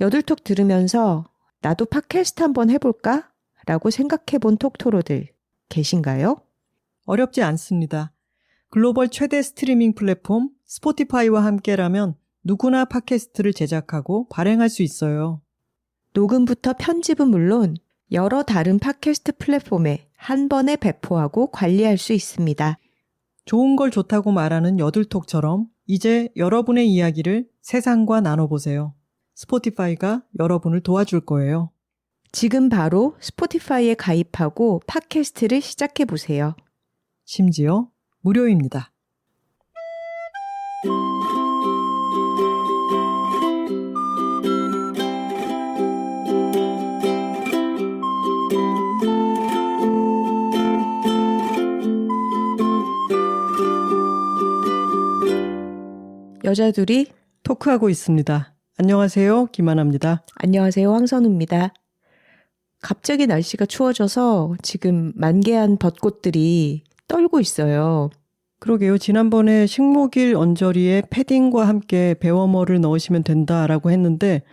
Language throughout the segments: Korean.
여들톡 들으면서 나도 팟캐스트 한번 해볼까? 라고 생각해본 톡토로들 계신가요? 어렵지 않습니다. 글로벌 최대 스트리밍 플랫폼 스포티파이와 함께라면 누구나 팟캐스트를 제작하고 발행할 수 있어요. 녹음부터 편집은 물론 여러 다른 팟캐스트 플랫폼에 한 번에 배포하고 관리할 수 있습니다. 좋은 걸 좋다고 말하는 여들톡처럼 이제 여러분의 이야기를 세상과 나눠보세요. 스포티파이가 여러분을 도와줄 거예요. 지금 바로 스포티파이에 가입하고 팟캐스트를 시작해보세요. 심지어 무료입니다. 여자둘이 토크하고 있습니다. 안녕하세요. 김하나입니다. 안녕하세요. 황선우입니다. 갑자기 날씨가 추워져서 지금 만개한 벚꽃들이 떨고 있어요. 그러게요. 지난번에 식목일 언저리에 패딩과 함께 배워머를 넣으시면 된다라고 했는데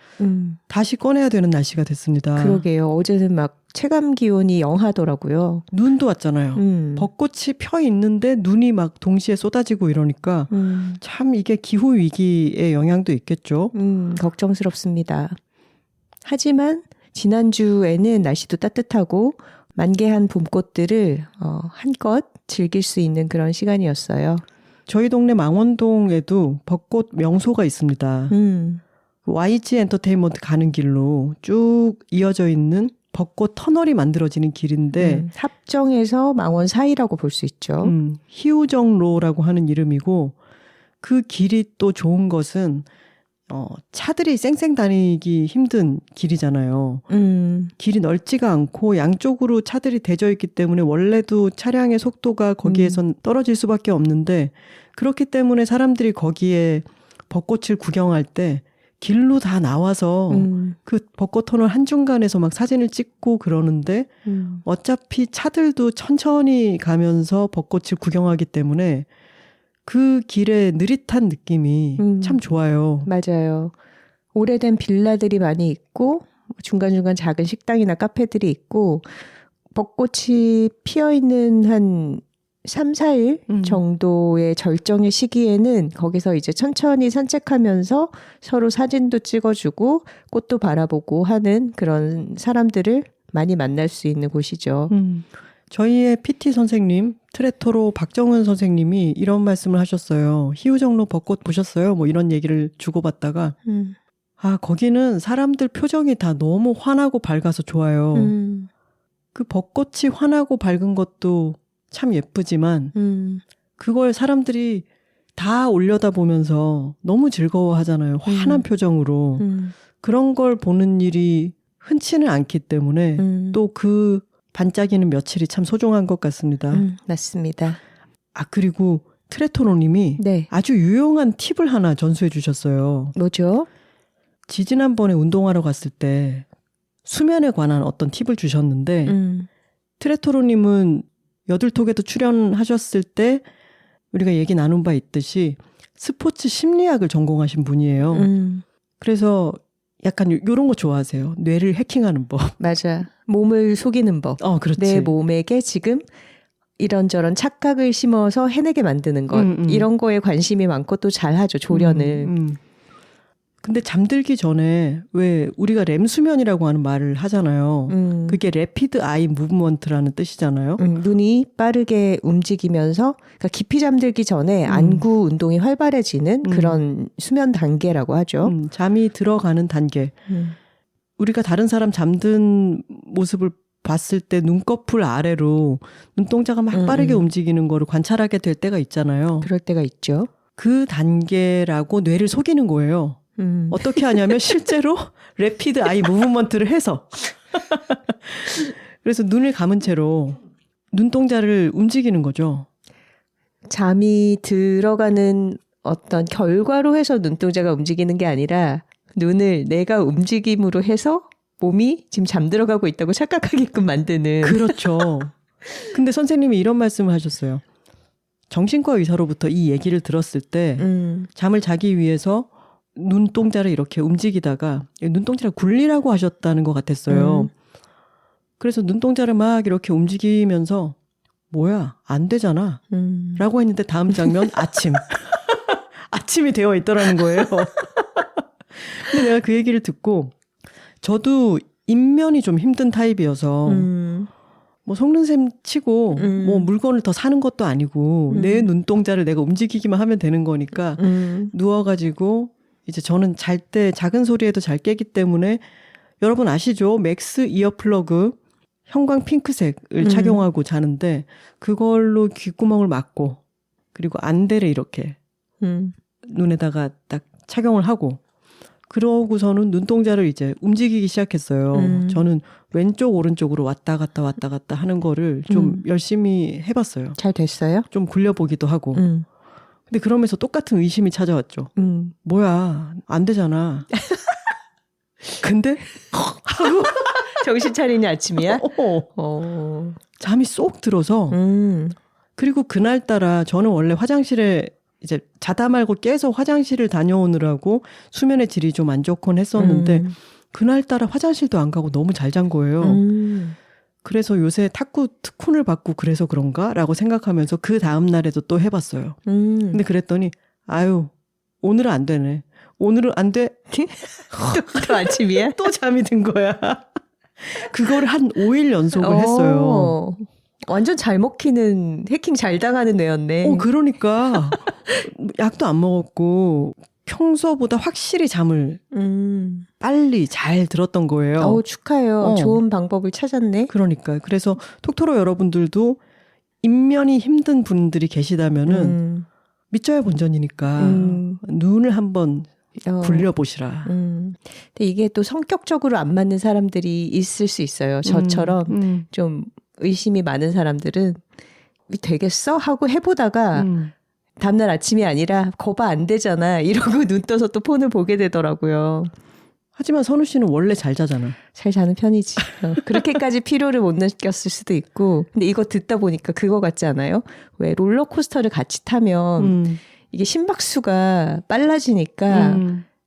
다시 꺼내야 되는 날씨가 됐습니다. 그러게요. 어제는 막 체감 기온이 영하더라고요. 눈도 왔잖아요. 벚꽃이 펴 있는데 눈이 막 동시에 쏟아지고 이러니까 참 이게 기후 위기의 영향도 있겠죠. 걱정스럽습니다. 하지만 지난주에는 날씨도 따뜻하고 만개한 봄꽃들을 한껏 즐길 수 있는 그런 시간이었어요. 저희 동네 망원동에도 벚꽃 명소가 있습니다. YG 엔터테인먼트 가는 길로 쭉 이어져 있는 벚꽃 터널이 만들어지는 길인데 합정에서 망원 사이라고 볼 수 있죠. 희우정로라고 하는 이름이고 그 길이 또 좋은 것은 차들이 쌩쌩 다니기 힘든 길이잖아요. 길이 넓지가 않고 양쪽으로 차들이 대져 있기 때문에 원래도 차량의 속도가 거기에선 떨어질 수밖에 없는데 그렇기 때문에 사람들이 거기에 벚꽃을 구경할 때 길로 다 나와서 그 벚꽃 터널 한중간에서 막 사진을 찍고 그러는데 어차피 차들도 천천히 가면서 벚꽃을 구경하기 때문에 그 길의 느릿한 느낌이 참 좋아요. 맞아요. 오래된 빌라들이 많이 있고 중간중간 작은 식당이나 카페들이 있고 벚꽃이 피어있는 한 3, 4일 정도의 절정의 시기에는 거기서 이제 천천히 산책하면서 서로 사진도 찍어주고 꽃도 바라보고 하는 그런 사람들을 많이 만날 수 있는 곳이죠. 저희의 PT 선생님, 트레토로 박정은 선생님이 이런 말씀을 하셨어요. 희우정로 벚꽃 보셨어요? 뭐 이런 얘기를 주고받다가 거기는 사람들 표정이 다 너무 환하고 밝아서 좋아요. 그 벚꽃이 환하고 밝은 것도 참 예쁘지만 그걸 사람들이 다 올려다보면서 너무 즐거워하잖아요. 환한 표정으로. 그런 걸 보는 일이 흔치는 않기 때문에 또 그 반짝이는 며칠이 참 소중한 것 같습니다. 맞습니다. 그리고 트레토로님이 아주 유용한 팁을 하나 전수해 주셨어요. 뭐죠? 지지난번에 운동하러 갔을 때 수면에 관한 어떤 팁을 주셨는데 트레토로님은 여들톡에도 출연하셨을 때 우리가 얘기 나눈 바 있듯이 스포츠 심리학을 전공하신 분이에요. 그래서 약간 이런 거 좋아하세요. 뇌를 해킹하는 법. 맞아. 몸을 속이는 법. 그렇지. 내 몸에게 지금 이런저런 착각을 심어서 해내게 만드는 것. 이런 거에 관심이 많고 또 잘하죠. 조련을. 근데 잠들기 전에 왜 우리가 렘수면이라고 하는 말을 하잖아요. 그게 래피드 아이 무브먼트라는 뜻이잖아요. 눈이 빠르게 움직이면서 그러니까 깊이 잠들기 전에 안구 운동이 활발해지는 그런 수면 단계라고 하죠. 잠이 들어가는 단계. 우리가 다른 사람 잠든 모습을 봤을 때 눈꺼풀 아래로 눈동자가 막 빠르게 움직이는 거를 관찰하게 될 때가 있잖아요. 그럴 때가 있죠. 그 단계라고 뇌를 속이는 거예요. 어떻게 하냐면 실제로 래피드 아이 무브먼트를 해서 그래서 눈을 감은 채로 눈동자를 움직이는 거죠. 잠이 들어가는 어떤 결과로 해서 눈동자가 움직이는 게 아니라 눈을 내가 움직임으로 해서 몸이 지금 잠들어가고 있다고 착각하게끔 만드는. 그렇죠. 근데 선생님이 이런 말씀을 하셨어요. 정신과 의사로부터 이 얘기를 들었을 때 잠을 자기 위해서 눈동자를 이렇게 움직이다가 눈동자를 굴리라고 하셨다는 것 같았어요. 그래서 눈동자를 막 이렇게 움직이면서 뭐야 안 되잖아 라고 했는데 다음 장면 아침. 아침이 되어 있더라는 거예요. 근데 내가 그 얘기를 듣고 저도 인면이 좀 힘든 타입이어서 뭐 속는 셈 치고 뭐 물건을 더 사는 것도 아니고 내 눈동자를 내가 움직이기만 하면 되는 거니까 누워가지고 이제 저는 잘 때 작은 소리에도 잘 깨기 때문에 여러분 아시죠? 맥스 이어플러그 형광 핑크색을 착용하고 자는데 그걸로 귓구멍을 막고 그리고 안대를 이렇게 눈에다가 딱 착용을 하고 그러고서는 눈동자를 이제 움직이기 시작했어요. 저는 왼쪽 오른쪽으로 왔다 갔다 하는 거를 좀 열심히 해봤어요. 잘 됐어요? 좀 굴려보기도 하고. 근데 그러면서 똑같은 의심이 찾아왔죠. 뭐야 안 되잖아. 근데 하고 정신 차리니 아침이야? 잠이 쏙 들어서 그리고 그날따라 저는 원래 화장실에 이제 자다 말고 깨서 화장실을 다녀오느라고 수면의 질이 좀 안 좋곤 했었는데 그날따라 화장실도 안 가고 너무 잘 잔 거예요. 그래서 요새 탁구 특훈을 받고 그래서 그런가? 라고 생각하면서 그 다음 날에도 또 해봤어요. 근데 그랬더니 아유 오늘은 안 되네. 오늘은 안 돼. 또 아침이야? 또 잠이 든 거야. 그거를 한 5일 연속을 했어요. 완전 잘 먹히는 해킹 잘 당하는 애였네. 그러니까 약도 안 먹었고 평소보다 확실히 잠을 빨리 잘 들었던 거예요. 축하해요. 좋은 방법을 찾았네. 그러니까 그래서 톡토로 여러분들도 인면이 힘든 분들이 계시다면은 믿져야 본전이니까 눈을 한번 굴려보시라. 근데 이게 또 성격적으로 안 맞는 사람들이 있을 수 있어요. 저처럼 좀 의심이 많은 사람들은 되겠어? 하고 해보다가 다음날 아침이 아니라 거봐 안 되잖아 이러고 눈 떠서 또 폰을 보게 되더라고요. 하지만 선우 씨는 원래 잘 자잖아. 잘 자는 편이지. 그렇게까지 피로를 못 느꼈을 수도 있고. 근데 이거 듣다 보니까 그거 같지 않아요? 왜 롤러코스터를 같이 타면 이게 심박수가 빨라지니까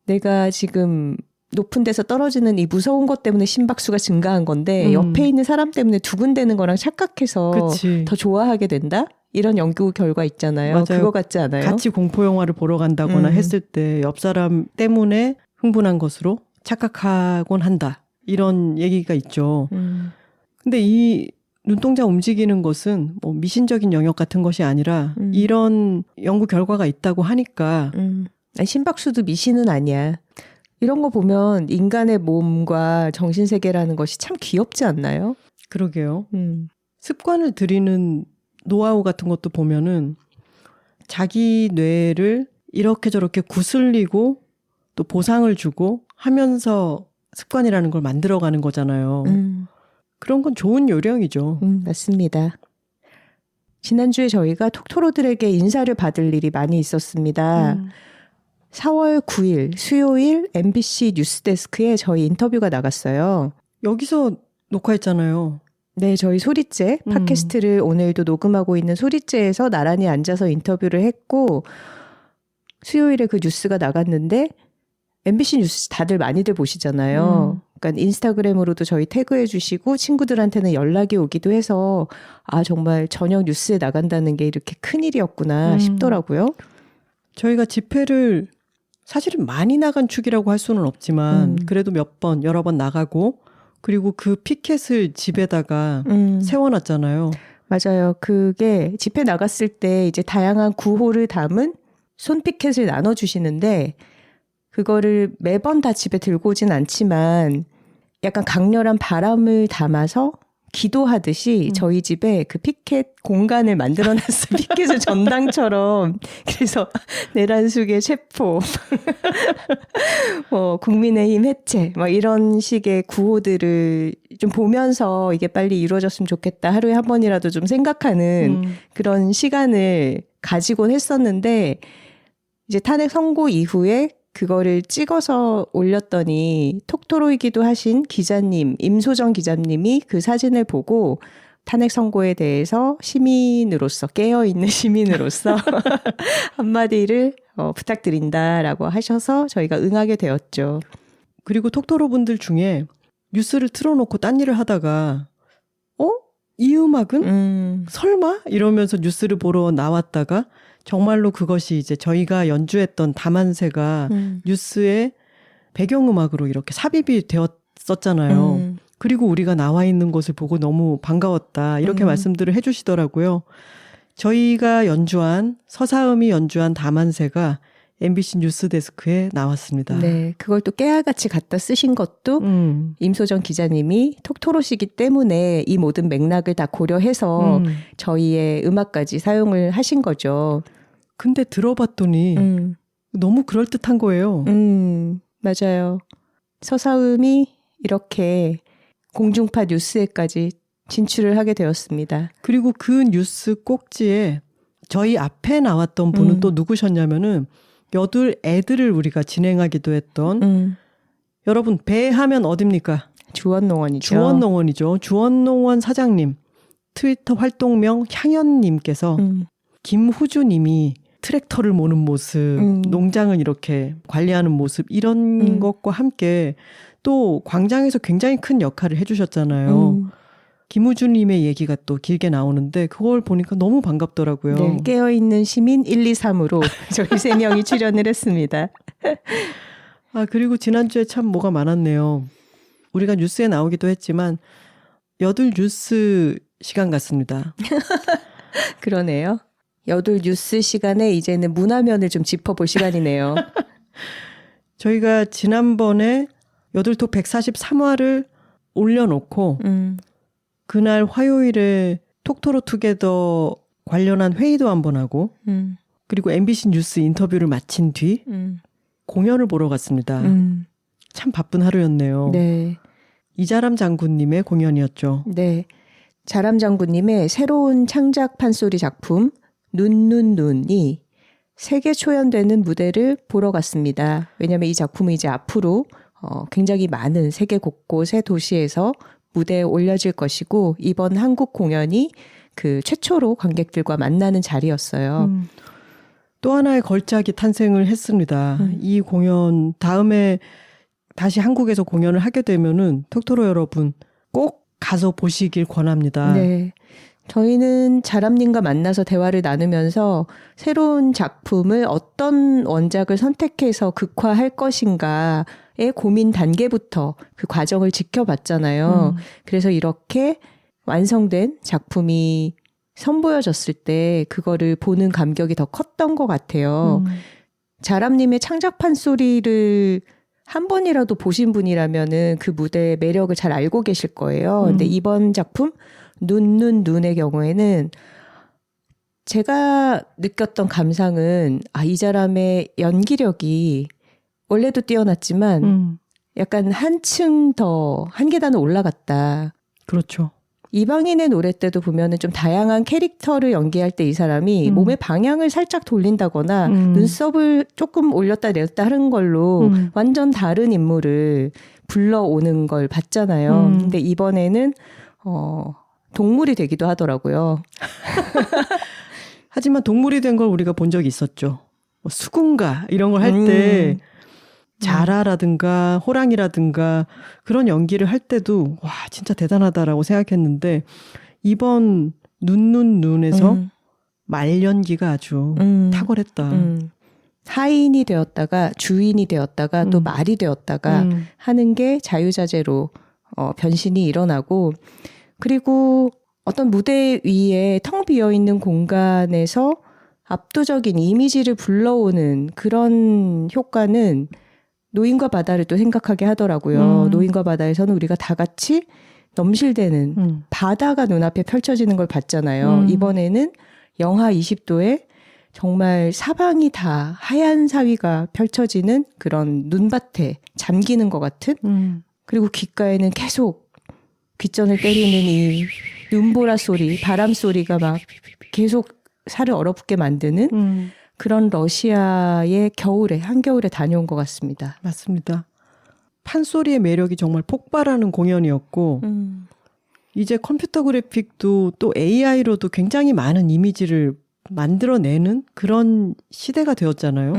내가 지금 높은 데서 떨어지는 이 무서운 것 때문에 심박수가 증가한 건데 옆에 있는 사람 때문에 두근대는 거랑 착각해서 그치. 더 좋아하게 된다? 이런 연구 결과 있잖아요. 맞아요. 그거 같지 않아요? 같이 공포 영화를 보러 간다거나 했을 때 옆 사람 때문에 흥분한 것으로 착각하곤 한다. 이런 얘기가 있죠. 근데 이 눈동자 움직이는 것은 뭐 미신적인 영역 같은 것이 아니라 이런 연구 결과가 있다고 하니까 심박수도 미신은 아니야. 이런 거 보면 인간의 몸과 정신세계라는 것이 참 귀엽지 않나요? 그러게요. 습관을 들이는 노하우 같은 것도 보면은 자기 뇌를 이렇게 저렇게 구슬리고 또 보상을 주고 하면서 습관이라는 걸 만들어가는 거잖아요. 그런 건 좋은 요령이죠. 맞습니다. 지난주에 저희가 톡토로들에게 인사를 받을 일이 많이 있었습니다. 4월 9일 수요일 MBC 뉴스데스크에 저희 인터뷰가 나갔어요. 여기서 녹화했잖아요. 네, 저희 소리째 팟캐스트를 오늘도 녹음하고 있는 소리째에서 나란히 앉아서 인터뷰를 했고 수요일에 그 뉴스가 나갔는데 MBC 뉴스 다들 많이들 보시잖아요. 그러니까 인스타그램으로도 저희 태그해 주시고 친구들한테는 연락이 오기도 해서 아 정말 저녁 뉴스에 나간다는 게 이렇게 큰일이었구나 싶더라고요. 저희가 집회를 사실은 많이 나간 축이라고 할 수는 없지만 그래도 여러 번 나가고 그리고 그 피켓을 집에다가 세워놨잖아요. 맞아요. 그게 집회 나갔을 때 이제 다양한 구호를 담은 손피켓을 나눠주시는데 그거를 매번 다 집에 들고 오진 않지만 약간 강렬한 바람을 담아서 기도하듯이 저희 집에 그 피켓 공간을 만들어놨어요. 피켓을 전당처럼. 그래서 내란숙의 체포, 국민의힘 해체, 막 이런 식의 구호들을 좀 보면서 이게 빨리 이루어졌으면 좋겠다. 하루에 한 번이라도 좀 생각하는 그런 시간을 가지곤 했었는데 이제 탄핵 선고 이후에 그거를 찍어서 올렸더니 톡토로이기도 하신 기자님, 임소정 기자님이 그 사진을 보고 탄핵 선고에 대해서 시민으로서 깨어있는 시민으로서 한마디를 부탁드린다라고 하셔서 저희가 응하게 되었죠. 그리고 톡토로 분들 중에 뉴스를 틀어놓고 딴 일을 하다가 이 음악은? 설마? 이러면서 뉴스를 보러 나왔다가 정말로 그것이 이제 저희가 연주했던 다만세가 뉴스의 배경음악으로 이렇게 삽입이 되었었잖아요. 그리고 우리가 나와 있는 것을 보고 너무 반가웠다. 이렇게 말씀들을 해주시더라고요. 저희가 연주한, 서사음이 연주한 다만세가 MBC 뉴스데스크에 나왔습니다. 네, 그걸 또 깨알같이 갖다 쓰신 것도 임소정 기자님이 톡토로시기 때문에 이 모든 맥락을 다 고려해서 저희의 음악까지 사용을 하신 거죠. 근데 들어봤더니 너무 그럴듯한 거예요. 맞아요. 서사음이 이렇게 공중파 뉴스에까지 진출을 하게 되었습니다. 그리고 그 뉴스 꼭지에 저희 앞에 나왔던 분은 또 누구셨냐면은 여둘 애들을 우리가 진행하기도 했던 여러분 배 하면 어딥니까? 주원농원이죠. 주원농원이죠. 주원농원 사장님 트위터 활동명 향연님께서 김후주님이 트랙터를 모는 모습, 농장을 이렇게 관리하는 모습 이런 것과 함께 또 광장에서 굉장히 큰 역할을 해주셨잖아요. 김우주님의 얘기가 또 길게 나오는데 그걸 보니까 너무 반갑더라고요. 네, 깨어있는 시민 1, 2, 3으로 저희 3명이 출연을 했습니다. 그리고 지난주에 참 뭐가 많았네요. 우리가 뉴스에 나오기도 했지만 여둘 뉴스 시간 같습니다. 그러네요. 여둘 뉴스 시간에 이제는 문화면을 좀 짚어볼 시간이네요. 저희가 지난번에 여둘톡 143화를 올려놓고 그날 화요일에 톡토로 투게더 관련한 회의도 한번 하고 그리고 MBC 뉴스 인터뷰를 마친 뒤 공연을 보러 갔습니다. 참 바쁜 하루였네요. 네. 이자람 장군님의 공연이었죠. 네. 자람 장군님의 새로운 창작 판소리 작품 눈이 세계 초연되는 무대를 보러 갔습니다. 왜냐하면 이 작품은 이제 앞으로 굉장히 많은 세계 곳곳의 도시에서 무대에 올려질 것이고 이번 한국 공연이 그 최초로 관객들과 만나는 자리였어요. 또 하나의 걸작이 탄생을 했습니다. 이 공연 다음에 다시 한국에서 공연을 하게 되면은 톡토로 여러분 꼭 가서 보시길 권합니다. 네. 저희는 자람님과 만나서 대화를 나누면서 새로운 작품을 어떤 원작을 선택해서 극화할 것인가의 고민 단계부터 그 과정을 지켜봤잖아요. 그래서 이렇게 완성된 작품이 선보여졌을 때 그거를 보는 감격이 더 컸던 것 같아요. 자람님의 창작판 소리를 한 번이라도 보신 분이라면은 그 무대의 매력을 잘 알고 계실 거예요. 근데 이번 작품 눈의 경우에는 제가 느꼈던 감상은 이 사람의 연기력이 원래도 뛰어났지만 약간 한층 더 한 계단을 올라갔다. 그렇죠. 이방인의 노래 때도 보면은 좀 다양한 캐릭터를 연기할 때 이 사람이 몸의 방향을 살짝 돌린다거나 눈썹을 조금 올렸다 내렸다 하는 걸로 완전 다른 인물을 불러오는 걸 봤잖아요. 근데 이번에는 동물이 되기도 하더라고요. 하지만 동물이 된 걸 우리가 본 적이 있었죠. 뭐 수군가 이런 걸 할 때 자라라든가 호랑이라든가 그런 연기를 할 때도 와 진짜 대단하다라고 생각했는데 이번 눈에서 말연기가 아주 탁월했다. 하인이 되었다가 주인이 되었다가 또 말이 되었다가 하는 게 자유자재로 변신이 일어나고 그리고 어떤 무대 위에 텅 비어있는 공간에서 압도적인 이미지를 불러오는 그런 효과는 노인과 바다를 또 생각하게 하더라고요. 노인과 바다에서는 우리가 다 같이 넘실대는 바다가 눈앞에 펼쳐지는 걸 봤잖아요. 이번에는 영하 20도에 정말 사방이 다 하얀 사위가 펼쳐지는 그런 눈밭에 잠기는 것 같은 그리고 귓가에는 계속 귓전을 때리는 이 눈보라 소리, 바람 소리가 막 계속 살을 얼어붙게 만드는 그런 러시아의 겨울에, 한겨울에 다녀온 것 같습니다. 맞습니다. 판소리의 매력이 정말 폭발하는 공연이었고 이제 컴퓨터 그래픽도 또 AI로도 굉장히 많은 이미지를 만들어내는 그런 시대가 되었잖아요.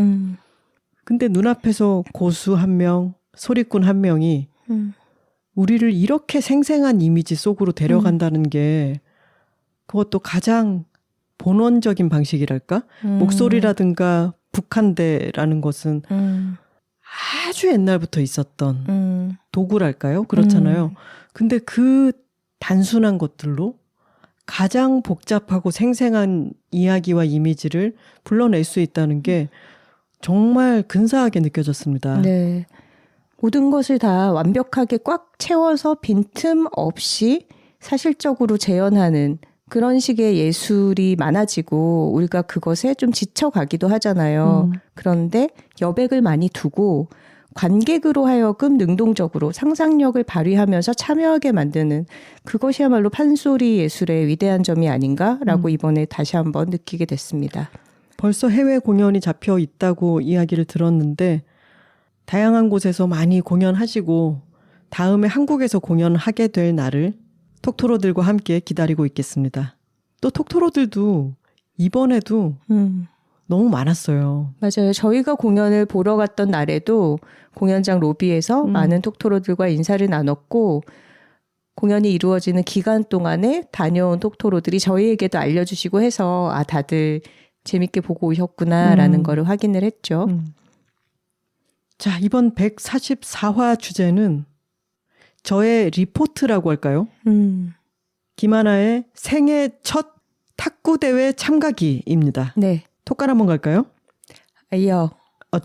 근데 눈앞에서 고수 한 명, 소리꾼 한 명이 우리를 이렇게 생생한 이미지 속으로 데려간다는 게 그것도 가장 본원적인 방식이랄까? 목소리라든가 북한대라는 것은 아주 옛날부터 있었던 도구랄까요? 그렇잖아요. 근데 그 단순한 것들로 가장 복잡하고 생생한 이야기와 이미지를 불러낼 수 있다는 게 정말 근사하게 느껴졌습니다. 네. 모든 것을 다 완벽하게 꽉 채워서 빈틈 없이 사실적으로 재현하는 그런 식의 예술이 많아지고 우리가 그것에 좀 지쳐가기도 하잖아요. 그런데 여백을 많이 두고 관객으로 하여금 능동적으로 상상력을 발휘하면서 참여하게 만드는 그것이야말로 판소리 예술의 위대한 점이 아닌가라고 이번에 다시 한번 느끼게 됐습니다. 벌써 해외 공연이 잡혀 있다고 이야기를 들었는데 다양한 곳에서 많이 공연하시고 다음에 한국에서 공연하게 될 날을 톡토로들과 함께 기다리고 있겠습니다. 또 톡토로들도 이번에도 너무 많았어요. 맞아요. 저희가 공연을 보러 갔던 날에도 공연장 로비에서 많은 톡토로들과 인사를 나눴고 공연이 이루어지는 기간 동안에 다녀온 톡토로들이 저희에게도 알려주시고 해서 아 다들 재밌게 보고 오셨구나라는 거를 확인을 했죠. 자, 이번 144화 주제는 저의 리포트라고 할까요? 김하나의 생애 첫 탁구대회 참가기입니다. 네. 톡깔 한번 갈까요? 아이요.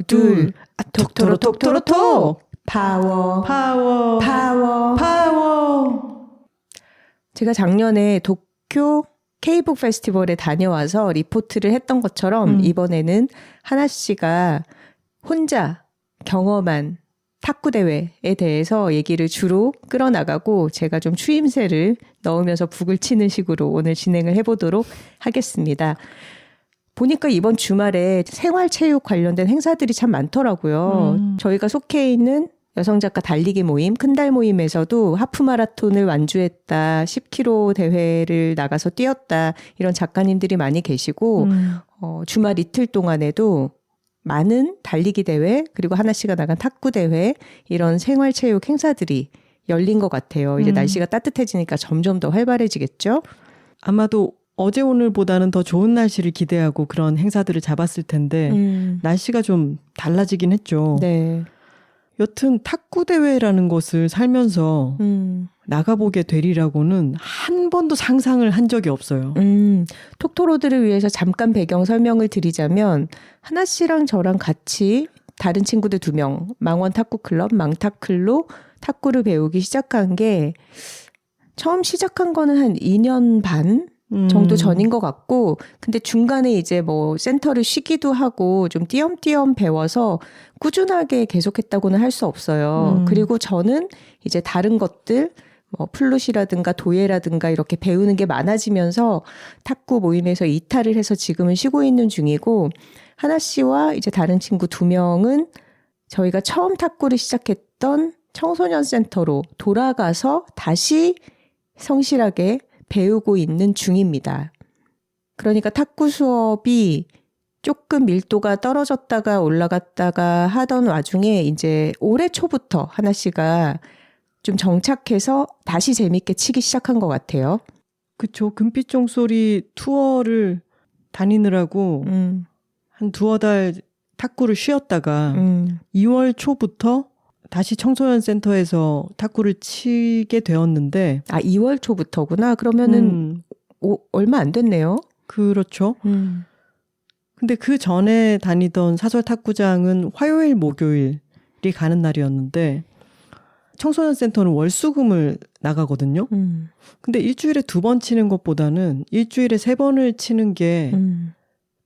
둘, 톡토로 톡토로 톡! 파워. 파워. 파워. 파워. 제가 작년에 도쿄 K북 페스티벌에 다녀와서 리포트를 했던 것처럼 이번에는 하나 씨가 혼자 경험한 탁구 대회에 대해서 얘기를 주로 끌어나가고 제가 좀 추임새를 넣으면서 북을 치는 식으로 오늘 진행을 해보도록 하겠습니다. 보니까 이번 주말에 생활체육 관련된 행사들이 참 많더라고요. 저희가 속해 있는 여성작가 달리기 모임, 큰달 모임에서도 하프마라톤을 완주했다, 10km 대회를 나가서 뛰었다 이런 작가님들이 많이 계시고 주말 이틀 동안에도 많은 달리기 대회 그리고 하나 씨가 나간 탁구 대회 이런 생활체육 행사들이 열린 것 같아요. 이제 날씨가 따뜻해지니까 점점 더 활발해지겠죠? 아마도 어제 오늘보다는 더 좋은 날씨를 기대하고 그런 행사들을 잡았을 텐데 날씨가 좀 달라지긴 했죠. 네. 여튼 탁구 대회라는 것을 살면서 나가보게 되리라고는 한 번도 상상을 한 적이 없어요. 톡토로들을 위해서 잠깐 배경 설명을 드리자면 하나 씨랑 저랑 같이 다른 친구들 2명 망원 탁구클럽 망타클로 탁구를 배우기 시작한 게 처음 시작한 거는 한 2년 반 정도 전인 것 같고 근데 중간에 이제 뭐 센터를 쉬기도 하고 좀 띄엄띄엄 배워서 꾸준하게 계속했다고는 할 수 없어요. 그리고 저는 이제 다른 것들 뭐 플룻이라든가 도예라든가 이렇게 배우는 게 많아지면서 탁구 모임에서 이탈을 해서 지금은 쉬고 있는 중이고 하나 씨와 이제 다른 친구 2명은 저희가 처음 탁구를 시작했던 청소년 센터로 돌아가서 다시 성실하게 배우고 있는 중입니다. 그러니까 탁구 수업이 조금 밀도가 떨어졌다가 올라갔다가 하던 와중에 이제 올해 초부터 하나 씨가 좀 정착해서 다시 재밌게 치기 시작한 것 같아요. 그쵸. 금빛 종소리 투어를 다니느라고 한 2달 탁구를 쉬었다가 2월 초부터 다시 청소년 센터에서 탁구를 치게 되었는데 2월 초부터구나. 그러면은 얼마 안 됐네요. 그렇죠. 근데 그 전에 다니던 사설 탁구장은 화요일, 목요일이 가는 날이었는데 청소년 센터는 월수금을 나가거든요. 근데 일주일에 2번 치는 것보다는 일주일에 3번을 치는 게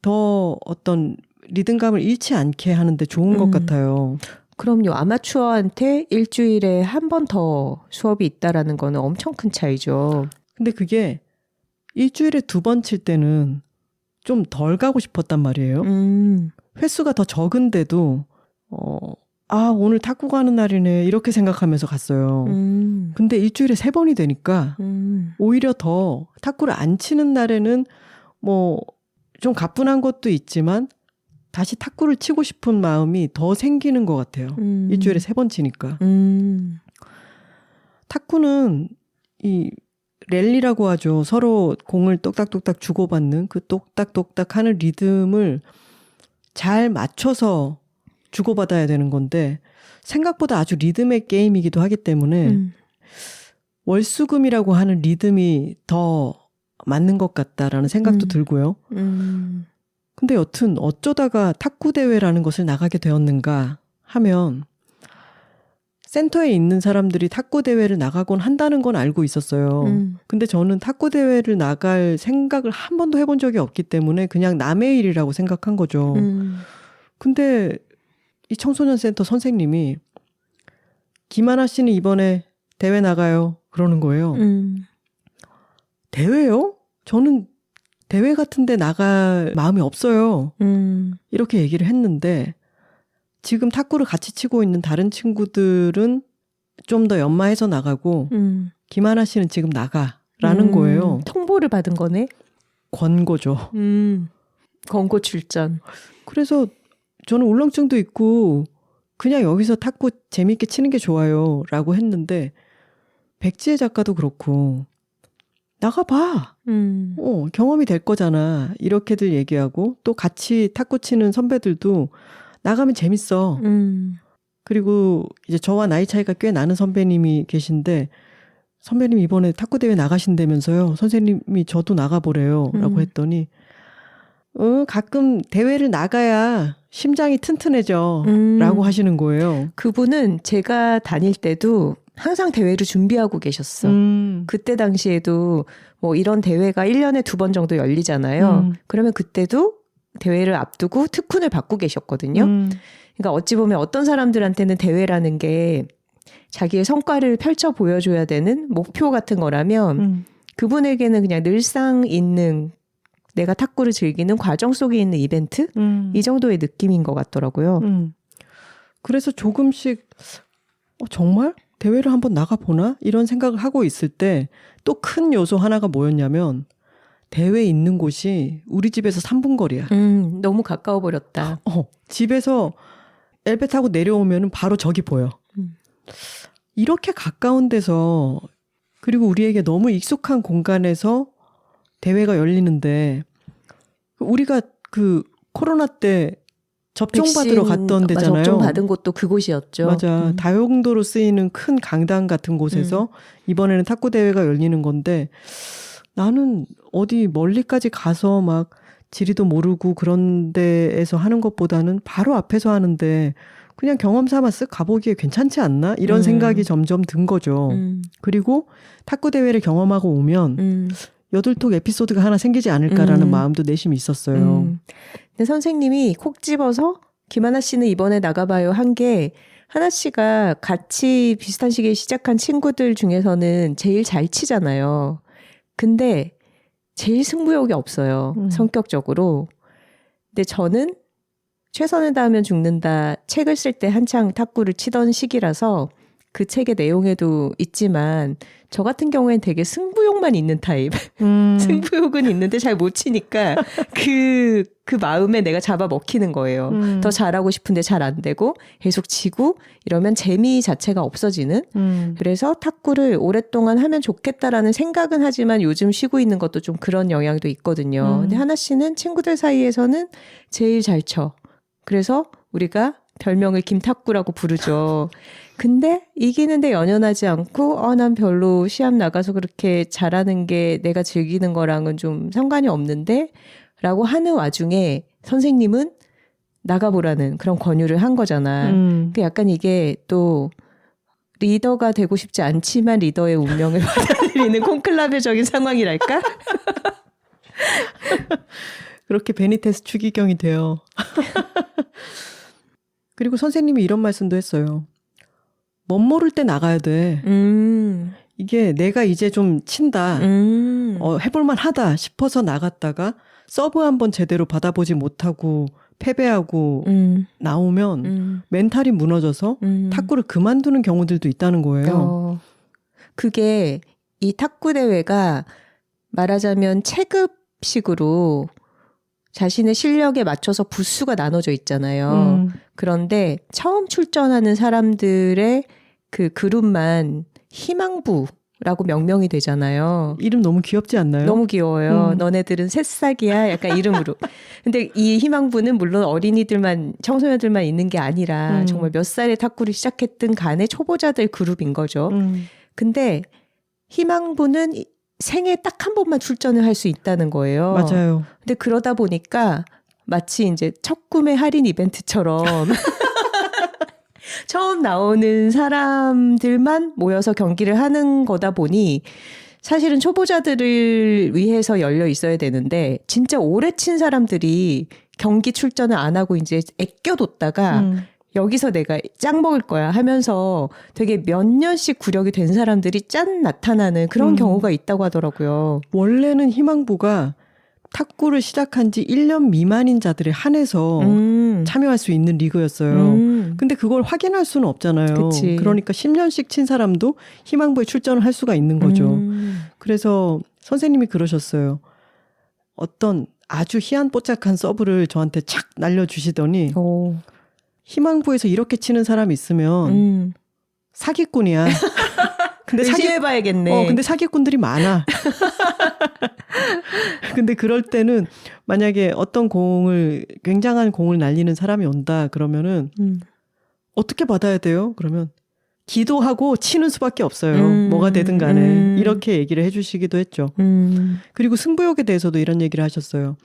더 어떤 리듬감을 잃지 않게 하는데 좋은 것 같아요. 그럼요. 아마추어한테 일주일에 한 번 더 수업이 있다라는 거는 엄청 큰 차이죠. 근데 그게 일주일에 2번 칠 때는 좀 덜 가고 싶었단 말이에요. 횟수가 더 적은데도 오늘 탁구 가는 날이네 이렇게 생각하면서 갔어요. 근데 일주일에 3번이 되니까 오히려 더 탁구를 안 치는 날에는 뭐 좀 가뿐한 것도 있지만 다시 탁구를 치고 싶은 마음이 더 생기는 것 같아요. 일주일에 3번 치니까. 탁구는 이 랠리라고 하죠. 서로 공을 똑딱똑딱 주고받는 그 똑딱똑딱 하는 리듬을 잘 맞춰서 주고받아야 되는 건데 생각보다 아주 리듬의 게임이기도 하기 때문에 월수금이라고 하는 리듬이 더 맞는 것 같다라는 생각도 들고요. 근데 여튼 어쩌다가 탁구 대회라는 것을 나가게 되었는가 하면 센터에 있는 사람들이 탁구 대회를 나가곤 한다는 건 알고 있었어요. 근데 저는 탁구 대회를 나갈 생각을 한 번도 해본 적이 없기 때문에 그냥 남의 일이라고 생각한 거죠. 근데 이 청소년 센터 선생님이 김하나 씨는 이번에 대회 나가요. 그러는 거예요. 대회요? 저는 대회 같은 데 나갈 마음이 없어요. 이렇게 얘기를 했는데 지금 탁구를 같이 치고 있는 다른 친구들은 좀 더 연마해서 나가고 김하나 씨는 지금 나가라는 거예요. 통보를 받은 거네? 권고죠. 권고 출전. 그래서 저는 울렁증도 있고 그냥 여기서 탁구 재미있게 치는 게 좋아요 라고 했는데 백지혜 작가도 그렇고 나가봐. 경험이 될 거잖아. 이렇게들 얘기하고 또 같이 탁구 치는 선배들도 나가면 재밌어. 그리고 이제 저와 나이 차이가 꽤 나는 선배님이 계신데 선배님 이번에 탁구 대회 나가신다면서요. 선생님이 저도 나가보래요. 라고 했더니 가끔 대회를 나가야 심장이 튼튼해져. 라고 하시는 거예요. 그분은 제가 다닐 때도 항상 대회를 준비하고 계셨어. 그때 당시에도 뭐 이런 대회가 1년에 2번 정도 열리잖아요. 그러면 그때도 대회를 앞두고 특훈을 받고 계셨거든요. 그러니까 어찌 보면 어떤 사람들한테는 대회라는 게 자기의 성과를 펼쳐 보여줘야 되는 목표 같은 거라면 그분에게는 그냥 늘상 있는 내가 탁구를 즐기는 과정 속에 있는 이벤트? 이 정도의 느낌인 것 같더라고요. 그래서 조금씩 정말? 대회를 한번 나가보나? 이런 생각을 하고 있을 때 또 큰 요소 하나가 뭐였냐면 대회 있는 곳이 우리 집에서 3분 거리야. 너무 가까워 버렸다. 집에서 엘베 타고 내려오면 바로 저기 보여. 이렇게 가까운 데서 그리고 우리에게 너무 익숙한 공간에서 대회가 열리는데 우리가 그 코로나 때 접종받으러 갔던 데잖아요. 접종받은 곳도 그곳이었죠. 맞아. 다용도로 쓰이는 큰 강당 같은 곳에서 이번에는 탁구 대회가 열리는 건데 나는 어디 멀리까지 가서 막 지리도 모르고 그런 데에서 하는 것보다는 바로 앞에서 하는데 그냥 경험 삼아 쓱 가보기에 괜찮지 않나? 이런 생각이 점점 든 거죠. 그리고 탁구 대회를 경험하고 오면 여둘톡 에피소드가 하나 생기지 않을까라는 마음도 내심이 있었어요. 근데 선생님이 콕 집어서 김하나 씨는 이번에 나가봐요 한 게 하나 씨가 같이 비슷한 시기에 시작한 친구들 중에서는 제일 잘 치잖아요. 근데 제일 승부욕이 없어요. 성격적으로. 근데 저는 최선을 다하면 죽는다 책을 쓸 때 한창 탁구를 치던 시기라서 그 책의 내용에도 있지만 저 같은 경우엔 되게 승부욕만 있는 타입. 승부욕은 있는데 잘 못 치니까 그 마음에 내가 잡아먹히는 거예요. 더 잘하고 싶은데 잘 안 되고 계속 지고 이러면 재미 자체가 없어지는. 그래서 탁구를 오랫동안 하면 좋겠다라는 생각은 하지만 요즘 쉬고 있는 것도 좀 그런 영향도 있거든요. 근데 하나 씨는 친구들 사이에서는 제일 잘 쳐. 그래서 우리가 별명을 김탁구라고 부르죠. 근데 이기는데 연연하지 않고 난 별로 시합 나가서 그렇게 잘하는 게 내가 즐기는 거랑은 좀 상관이 없는데 라고 하는 와중에 선생님은 나가보라는 그런 권유를 한 거잖아. 약간 이게 또 리더가 되고 싶지 않지만 리더의 운명을 받아들이는 콘클라베적인 상황이랄까? 그렇게 베니테스 추기경이 돼요. 그리고 선생님이 이런 말씀도 했어요. 멋 모를 때 나가야 돼. 이게 내가 이제 좀 친다. 해볼만 하다 싶어서 나갔다가 서브 한번 제대로 받아보지 못하고 패배하고 나오면 멘탈이 무너져서 탁구를 그만두는 경우들도 있다는 거예요. 그게 이 탁구 대회가 말하자면 체급식으로 자신의 실력에 맞춰서 부수가 나눠져 있잖아요. 그런데 처음 출전하는 사람들의 그 그룹만 희망부라고 명명이 되잖아요. 이름 너무 귀엽지 않나요? 너무 귀여워요. 너네들은 새싹이야. 약간 이름으로. 근데 이 희망부는 물론 어린이들만, 청소년들만 있는 게 아니라 정말 몇 살에 탁구를 시작했든 간에 초보자들 그룹인 거죠. 근데 희망부는 생애 딱 한 번만 출전을 할 수 있다는 거예요. 맞아요. 근데 그러다 보니까 마치 이제 첫 구매 할인 이벤트처럼 처음 나오는 사람들만 모여서 경기를 하는 거다 보니 사실은 초보자들을 위해서 열려 있어야 되는데 진짜 오래 친 사람들이 경기 출전을 안 하고 이제 아껴뒀다가 여기서 내가 짱 먹을 거야 하면서 되게 몇 년씩 구력이 된 사람들이 짠 나타나는 그런 경우가 있다고 하더라고요. 원래는 희망부가 탁구를 시작한 지 1년 미만인 자들에 한해서 참여할 수 있는 리그였어요. 근데 그걸 확인할 수는 없잖아요. 그치. 그러니까 10년씩 친 사람도 희망부에 출전을 할 수가 있는 거죠. 그래서 선생님이 그러셨어요. 어떤 아주 희한뽀짝한 서브를 저한테 착 날려주시더니 오. 희망부에서 이렇게 치는 사람이 있으면 사기꾼이야. 근데 의심해봐야겠네. 근데 사기꾼들이 많아. 근데 그럴 때는 만약에 어떤 굉장한 공을 날리는 사람이 온다 그러면은 어떻게 받아야 돼요? 그러면 기도하고 치는 수밖에 없어요. 뭐가 되든 간에. 이렇게 얘기를 해주시기도 했죠. 그리고 승부욕에 대해서도 이런 얘기를 하셨어요.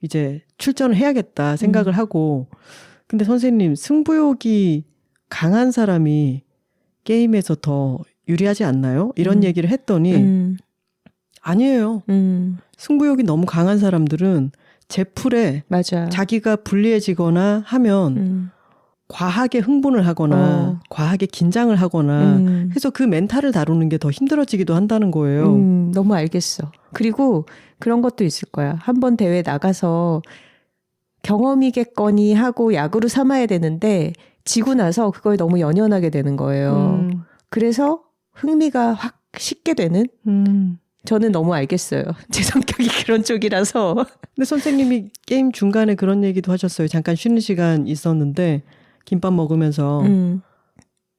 이제 출전을 해야겠다 생각을 하고 근데 선생님 승부욕이 강한 사람이 게임에서 더 유리하지 않나요? 이런 얘기를 했더니 아니에요. 승부욕이 너무 강한 사람들은 제풀에 맞아. 자기가 불리해지거나 하면 과하게 흥분을 하거나 과하게 긴장을 하거나 해서 그 멘탈을 다루는 게 더 힘들어지기도 한다는 거예요. 너무 알겠어. 그리고 그런 것도 있을 거야. 한번 대회 나가서 경험이겠거니 하고 야구로 삼아야 되는데 지고 나서 그거에 너무 연연하게 되는 거예요. 그래서 흥미가 확 식게 되는? 저는 너무 알겠어요. 제 성격이 그런 쪽이라서. 근데 선생님이 게임 중간에 그런 얘기도 하셨어요. 잠깐 쉬는 시간 있었는데 김밥 먹으면서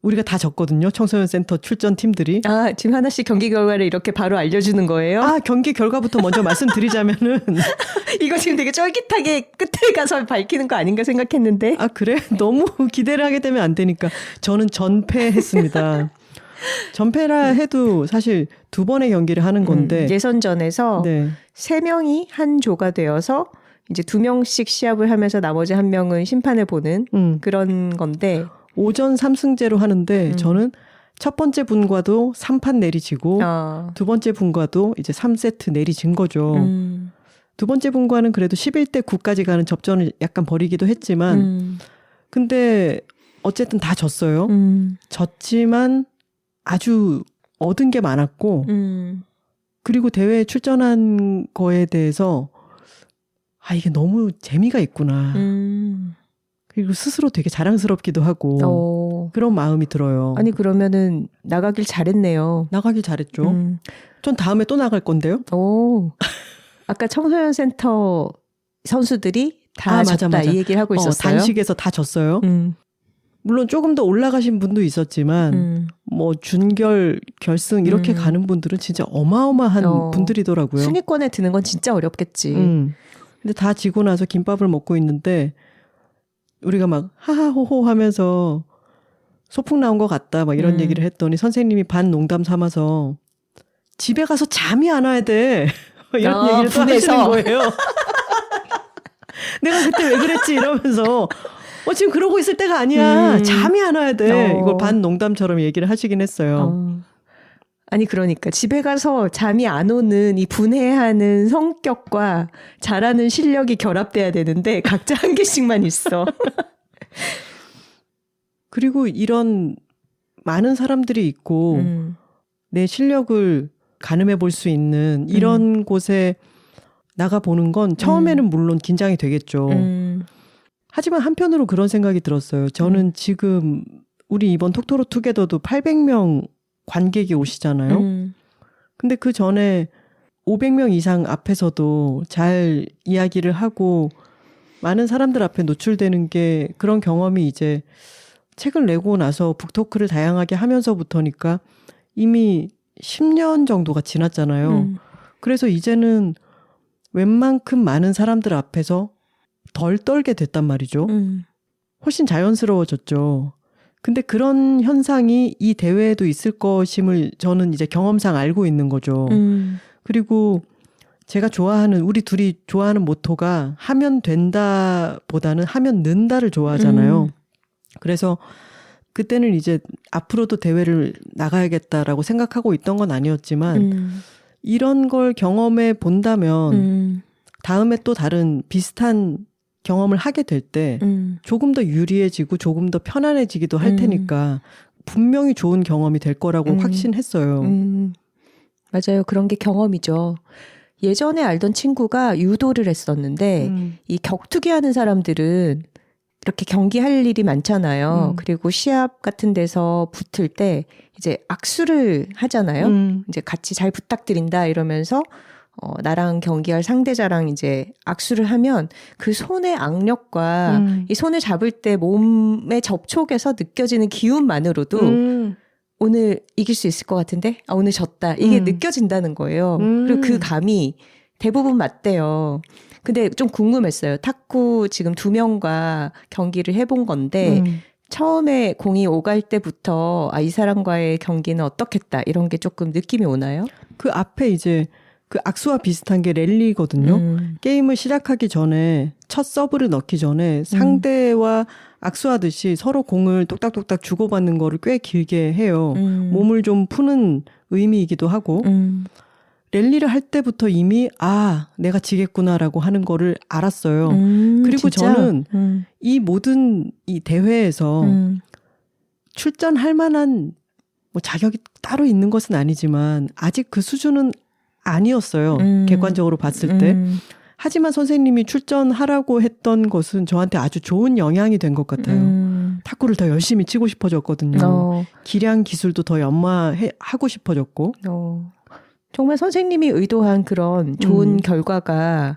우리가 다 졌거든요. 청소년 센터 출전 팀들이. 아, 지금 하나씩 경기 결과를 이렇게 바로 알려주는 거예요? 아, 경기 결과부터 먼저 말씀드리자면은. 이거 지금 되게 쫄깃하게 끝에 가서 밝히는 거 아닌가 생각했는데. 아, 그래? 너무 기대를 하게 되면 안 되니까. 저는 전패했습니다. 전패라 해도 사실 2번의 경기를 하는 건데. 예선전에서 네. 3명이 한 조가 되어서 이제 2명씩 시합을 하면서 나머지 1명은 심판을 보는 그런 건데. 오전 3승제로 하는데 저는 첫 번째 분과도 3판 내리지고 두 번째 분과도 이제 3세트 내리진 거죠. 두 번째 분과는 그래도 11대 9까지 가는 접전을 약간 벌이기도 했지만 근데 어쨌든 다 졌어요. 졌지만 아주 얻은 게 많았고 그리고 대회에 출전한 거에 대해서 아 이게 너무 재미가 있구나. 그리고 스스로 되게 자랑스럽기도 하고 그런 마음이 들어요. 아니 그러면은 나가길 잘했네요. 나가길 잘했죠. 전 다음에 또 나갈 건데요. 오. 아까 청소년 센터 선수들이 다 졌다 맞아. 이 얘기를 하고 있었어요. 단식에서 다 졌어요. 물론 조금 더 올라가신 분도 있었지만 뭐 준결, 결승 이렇게 가는 분들은 진짜 어마어마한 분들이더라고요. 순위권에 드는 건 진짜 어렵겠지. 근데 다 지고 나서 김밥을 먹고 있는데 우리가 막 하하호호 하면서 소풍 나온 것 같다 막 이런 얘기를 했더니 선생님이 반 농담 삼아서 집에 가서 잠이 안 와야 돼 이런 얘기를 또 하시는 거예요. 내가 그때 왜 그랬지 이러면서 지금 그러고 있을 때가 아니야. 잠이 안 와야 돼. 이걸 반 농담처럼 얘기를 하시긴 했어요. 아니 그러니까 집에 가서 잠이 안 오는 이 분해하는 성격과 잘하는 실력이 결합돼야 되는데 각자 한 개씩만 있어. 그리고 이런 많은 사람들이 있고 내 실력을 가늠해 볼 수 있는 이런 곳에 나가보는 건 처음에는 물론 긴장이 되겠죠. 하지만 한편으로 그런 생각이 들었어요. 저는 지금 우리 이번 톡토로 투게더도 800명 관객이 오시잖아요. 근데 그 전에 500명 이상 앞에서도 잘 이야기를 하고 많은 사람들 앞에 노출되는 게 그런 경험이 이제 책을 내고 나서 북토크를 다양하게 하면서부터니까 이미 10년 정도가 지났잖아요. 그래서 이제는 웬만큼 많은 사람들 앞에서 덜 떨게 됐단 말이죠. 훨씬 자연스러워졌죠. 근데 그런 현상이 이 대회에도 있을 것임을 저는 이제 경험상 알고 있는 거죠. 그리고 제가 좋아하는, 우리 둘이 좋아하는 모토가 하면 된다 보다는 하면 는다를 좋아하잖아요. 그래서 그때는 이제 앞으로도 대회를 나가야겠다라고 생각하고 있던 건 아니었지만 이런 걸 경험해 본다면 다음에 또 다른 비슷한 경험을 하게 될 때 조금 더 유리해지고 조금 더 편안해지기도 할 테니까 분명히 좋은 경험이 될 거라고 확신했어요. 맞아요. 그런 게 경험이죠. 예전에 알던 친구가 유도를 했었는데 이 격투기 하는 사람들은 이렇게 경기할 일이 많잖아요. 그리고 시합 같은 데서 붙을 때 이제 악수를 하잖아요. 이제 같이 잘 부탁드린다 이러면서 나랑 경기할 상대자랑 이제 악수를 하면 그 손의 악력과 이 손을 잡을 때 몸의 접촉에서 느껴지는 기운만으로도 오늘 이길 수 있을 것 같은데? 아, 오늘 졌다. 이게 느껴진다는 거예요. 그리고 그 감이 대부분 맞대요. 근데 좀 궁금했어요. 탁구 지금 2명과 경기를 해본 건데 처음에 공이 오갈 때부터 이 사람과의 경기는 어떻겠다 이런 게 조금 느낌이 오나요? 그 앞에 이제 그 악수와 비슷한 게 랠리거든요. 게임을 시작하기 전에 첫 서브를 넣기 전에 상대와 악수하듯이 서로 공을 똑딱똑딱 주고받는 거를 꽤 길게 해요. 몸을 좀 푸는 의미이기도 하고 랠리를 할 때부터 이미 내가 지겠구나라고 하는 거를 알았어요. 그리고 진짜? 저는 이 모든 이 대회에서 출전할 만한 뭐 자격이 따로 있는 것은 아니지만 아직 그 수준은 아니었어요. 객관적으로 봤을 때. 하지만 선생님이 출전하라고 했던 것은 저한테 아주 좋은 영향이 된 것 같아요. 탁구를 더 열심히 치고 싶어졌거든요. 기량 기술도 더 연마하고 싶어졌고. 정말 선생님이 의도한 그런 좋은 결과가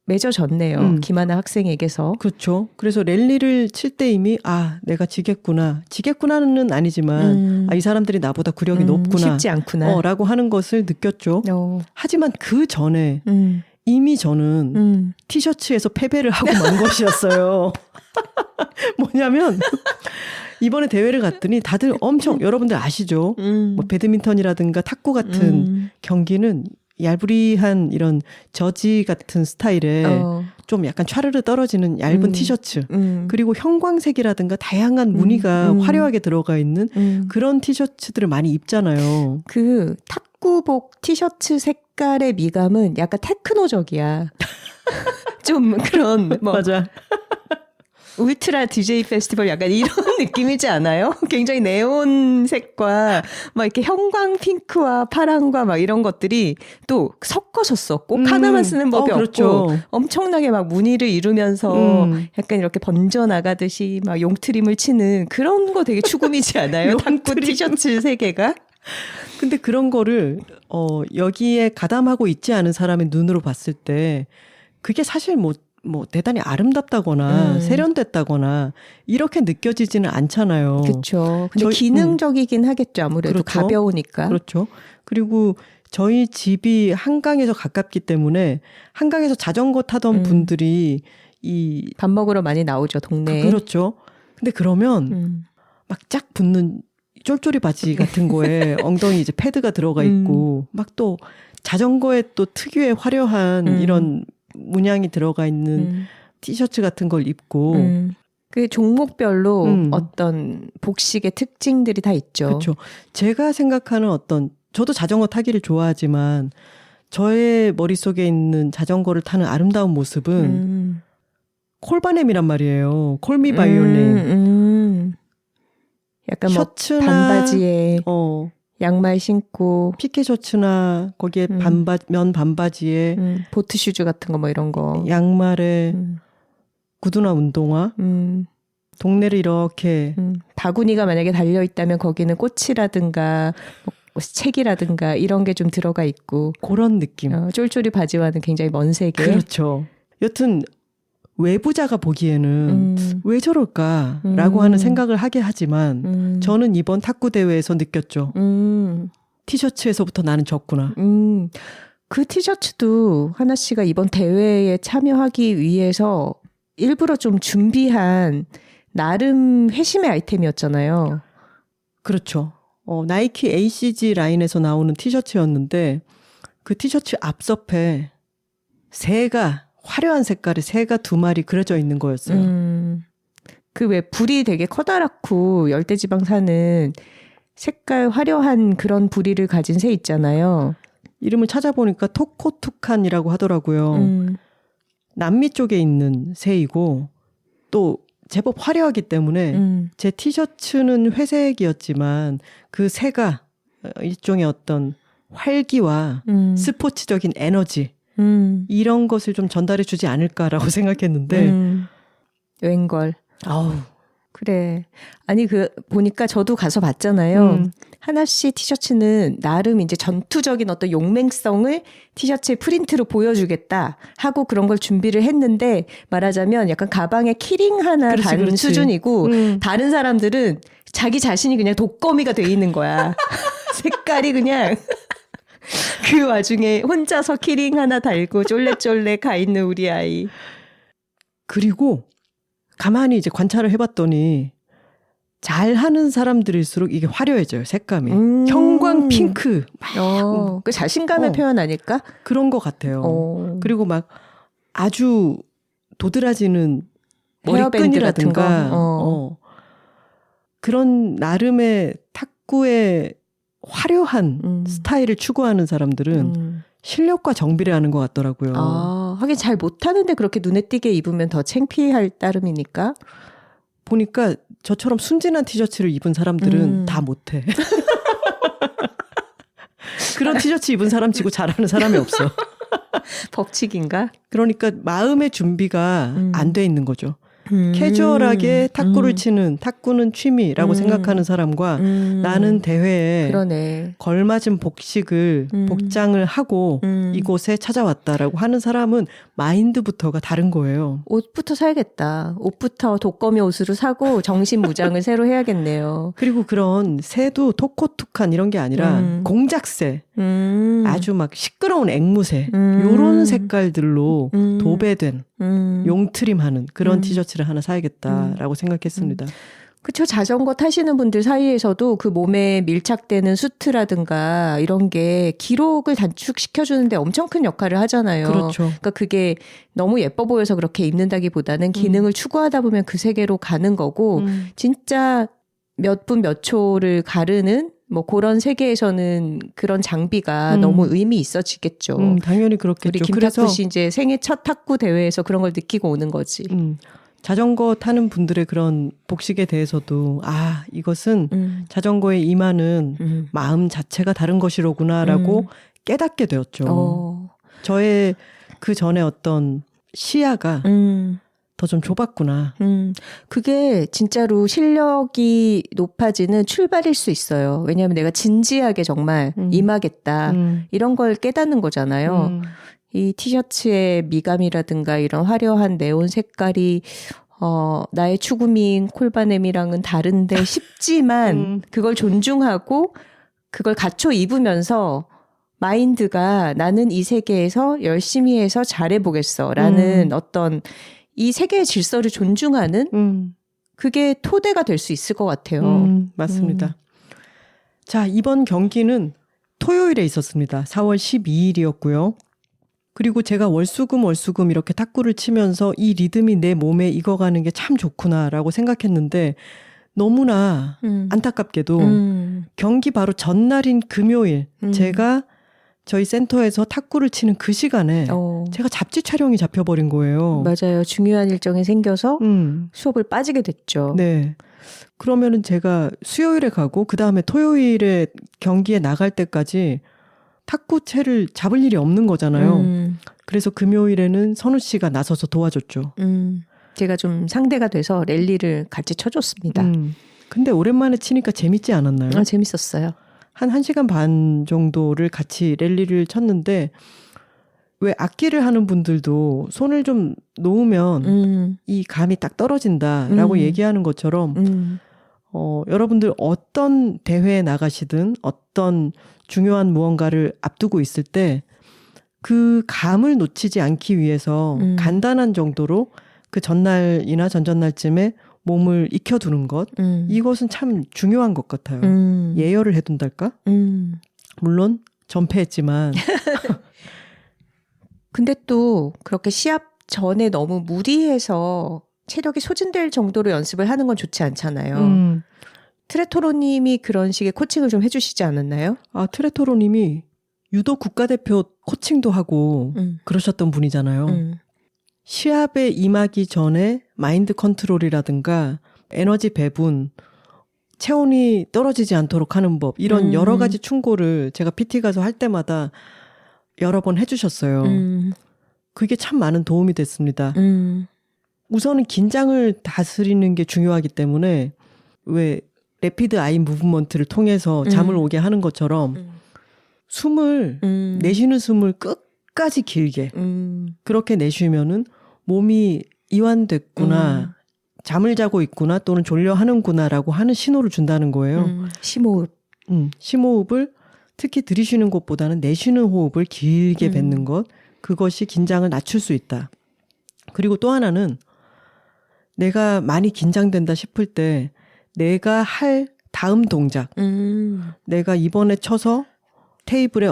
맺어졌네요. 김하나 학생에게서. 그렇죠. 그래서 랠리를 칠 때 이미 내가 지겠구나. 지겠구나는 아니지만 이 사람들이 나보다 구력이 높구나. 쉽지 않구나. 라고 하는 것을 느꼈죠. 하지만 그 전에 이미 저는 티셔츠에서 패배를 하고 만 것이었어요. 뭐냐면 이번에 대회를 갔더니 다들 엄청 여러분들 아시죠? 뭐 배드민턴이라든가 탁구 같은 경기는 얄부리한 이런 저지 같은 스타일의 좀 약간 촤르르 떨어지는 얇은 티셔츠 그리고 형광색이라든가 다양한 무늬가 화려하게 들어가 있는 그런 티셔츠들을 많이 입잖아요. 그 탁구복 티셔츠 색깔의 미감은 약간 테크노적이야. 좀 그런 뭐 맞아. 울트라 DJ 페스티벌 약간 이런 느낌이지 않아요? 굉장히 네온색과 막 이렇게 형광 핑크와 파랑과 막 이런 것들이 또 섞어졌어. 꼭 하나만 쓰는 법이 그렇죠. 없고 엄청나게 막 무늬를 이루면서 약간 이렇게 번져나가듯이 막 용트림을 치는 그런 거 되게 추구미지 않아요? 탁구 티셔츠 세계가? 근데 그런 거를 여기에 가담하고 있지 않은 사람의 눈으로 봤을 때 그게 사실 뭐 대단히 아름답다거나 세련됐다거나 이렇게 느껴지지는 않잖아요. 그렇죠. 근데 기능적이긴 하겠죠. 아무래도 그렇죠. 가벼우니까. 그렇죠. 그리고 저희 집이 한강에서 가깝기 때문에 한강에서 자전거 타던 분들이 밥 먹으러 많이 나오죠. 동네에. 그렇죠. 근데 그러면 막 쫙 붙는 쫄쫄이 바지 같은 거에 엉덩이 이제 패드가 들어가 있고 막 또 자전거에 또 특유의 화려한 이런 문양이 들어가 있는 티셔츠 같은 걸 입고 그 종목별로 어떤 복식의 특징들이 다 있죠. 그렇죠. 제가 생각하는 저도 자전거 타기를 좋아하지만 저의 머릿속에 있는 자전거를 타는 아름다운 모습은 콜바넴이란 말이에요. 콜미 바이 유 네임. 약간 셔츠나 반바지에 양말 신고 피케 셔츠나 거기에 면 반바지에 보트 슈즈 같은 거 뭐 이런 거 양말에 구두나 운동화 동네를 이렇게 바구니가 만약에 달려 있다면 거기는 꽃이라든가 뭐 책이라든가 이런 게 좀 들어가 있고 그런 느낌. 쫄쫄이 바지와는 굉장히 먼 세계. 그렇죠. 여튼 외부자가 보기에는 왜 저럴까라고 하는 생각을 하게 하지만 저는 이번 탁구 대회에서 느꼈죠. 티셔츠에서부터 나는 졌구나. 그 티셔츠도 하나 씨가 이번 대회에 참여하기 위해서 일부러 좀 준비한 나름 회심의 아이템이었잖아요. 그렇죠. 나이키 ACG 라인에서 나오는 티셔츠였는데 그 티셔츠 앞섭에 새가 화려한 색깔의 새가 2마리 그려져 있는 거였어요. 그 왜 불이 되게 커다랗고 열대지방 사는 색깔 화려한 그런 부리를 가진 새 있잖아요. 이름을 찾아보니까 토코투칸이라고 하더라고요. 남미 쪽에 있는 새이고 또 제법 화려하기 때문에 제 티셔츠는 회색이었지만 그 새가 일종의 어떤 활기와 스포츠적인 에너지 이런 것을 좀 전달해 주지 않을까라고 생각했는데 웬걸. 아우. 그래. 아니 보니까 저도 가서 봤잖아요. 하나 씨 티셔츠는 나름 이제 전투적인 어떤 용맹성을 티셔츠에 프린트로 보여주겠다 하고 그런 걸 준비를 했는데 말하자면 약간 가방에 키링 하나 단 수준이고 다른 사람들은 자기 자신이 그냥 독거미가 돼 있는 거야. 색깔이 그냥 그 와중에 혼자서 키링 하나 달고 쫄래쫄래 가 있는 우리 아이. 그리고 가만히 이제 관찰을 해봤더니 잘하는 사람들일수록 이게 화려해져요. 색감이. 형광 핑크. 그 자신감의 표현 아닐까? 그런 것 같아요. 그리고 막 아주 도드라지는 머리끈이라든가 그런 나름의 탁구의 화려한 스타일을 추구하는 사람들은 실력과 정비를 하는 것 같더라고요. 하긴 잘 못하는데 그렇게 눈에 띄게 입으면 더 창피할 따름이니까. 보니까 저처럼 순진한 티셔츠를 입은 사람들은 다 못해. 그런 티셔츠 입은 사람 치고 잘하는 사람이 없어. 법칙인가? 그러니까 마음의 준비가 안 돼 있는 거죠. 캐주얼하게 탁구를 치는 탁구는 취미라고 생각하는 사람과 나는 대회에 그러네. 걸맞은 복장을 하고 이곳에 찾아왔다라고 하는 사람은 마인드부터가 다른 거예요. 옷부터 사야겠다. 옷부터 독거미 옷으로 사고 정신 무장을 새로 해야겠네요. 그리고 그런 새도 토코투칸 이런 게 아니라 공작새 아주 막 시끄러운 앵무새 요런 색깔들로 도배된 용트림하는 그런 티셔츠를 하나 사야겠다라고 생각했습니다. 그쵸. 자전거 타시는 분들 사이에서도 그 몸에 밀착되는 수트라든가 이런 게 기록을 단축시켜주는데 엄청 큰 역할을 하잖아요. 그렇죠. 그러니까 그게 너무 예뻐 보여서 그렇게 입는다기보다는 기능을 추구하다 보면 그 세계로 가는 거고 진짜 몇 분 몇 초를 가르는 뭐 그런 세계에서는 그런 장비가 너무 의미 있어지겠죠. 당연히 그렇겠죠. 우리 김탁구 씨 이제 생애 첫 탁구 대회에서 그런 걸 느끼고 오는 거지. 자전거 타는 분들의 그런 복식에 대해서도 이것은 자전거에 임하는 마음 자체가 다른 것이로구나라고 깨닫게 되었죠. 저의 그 전에 어떤 시야가 더 좀 좁았구나. 그게 진짜로 실력이 높아지는 출발일 수 있어요. 왜냐하면 내가 진지하게 정말 임하겠다. 이런 걸 깨닫는 거잖아요. 이 티셔츠의 미감이라든가 이런 화려한 네온 색깔이 나의 추구미인 콜바넴이랑은 다른데 싶지만 그걸 존중하고 그걸 갖춰 입으면서 마인드가 나는 이 세계에서 열심히 해서 잘해보겠어라는 어떤 이 세계의 질서를 존중하는 그게 토대가 될 수 있을 것 같아요. 맞습니다. 자, 이번 경기는 토요일에 있었습니다. 4월 12일이었고요. 그리고 제가 월수금 이렇게 탁구를 치면서 이 리듬이 내 몸에 익어가는 게 참 좋구나라고 생각했는데 너무나 안타깝게도 경기 바로 전날인 금요일 제가 저희 센터에서 탁구를 치는 그 시간에 제가 잡지 촬영이 잡혀버린 거예요. 맞아요. 중요한 일정이 생겨서 수업을 빠지게 됐죠. 네. 그러면은 제가 수요일에 가고 그 다음에 토요일에 경기에 나갈 때까지 탁구채를 잡을 일이 없는 거잖아요. 그래서 금요일에는 선우 씨가 나서서 도와줬죠. 제가 좀 상대가 돼서 랠리를 같이 쳐줬습니다. 근데 오랜만에 치니까 재밌지 않았나요? 재밌었어요. 한 1시간 반 정도를 같이 랠리를 쳤는데 왜 악기를 하는 분들도 손을 좀 놓으면 이 감이 딱 떨어진다라고 얘기하는 것처럼 여러분들 어떤 대회에 나가시든 어떤 중요한 무언가를 앞두고 있을 때 그 감을 놓치지 않기 위해서 간단한 정도로 그 전날이나 전전날쯤에 몸을 익혀두는 것 이것은 참 중요한 것 같아요. 예열을 해둔달까? 물론 전패했지만 근데 또 그렇게 시합 전에 너무 무리해서 체력이 소진될 정도로 연습을 하는 건 좋지 않잖아요. 트레토로님이 그런 식의 코칭을 좀 해주시지 않았나요? 아, 트레토로님이 유도 국가대표 코칭도 하고 그러셨던 분이잖아요. 시합에 임하기 전에 마인드 컨트롤이라든가 에너지 배분, 체온이 떨어지지 않도록 하는 법 이런 여러 가지 충고를 제가 PT 가서 할 때마다 여러 번 해주셨어요. 그게 참 많은 도움이 됐습니다. 우선은 긴장을 다스리는 게 중요하기 때문에 왜 래피드 아이 무브먼트를 통해서 잠을 오게 하는 것처럼 숨을 내쉬는 숨을 끝까지 길게 그렇게 내쉬면은 몸이 이완됐구나 잠을 자고 있구나 또는 졸려하는구나라고 하는 신호를 준다는 거예요. 심호흡. 심호흡을 특히 들이쉬는 것보다는 내쉬는 호흡을 길게 뱉는 것 그것이 긴장을 낮출 수 있다. 그리고 또 하나는 내가 많이 긴장된다 싶을 때 내가 할 다음 동작 내가 이번에 쳐서 테이블에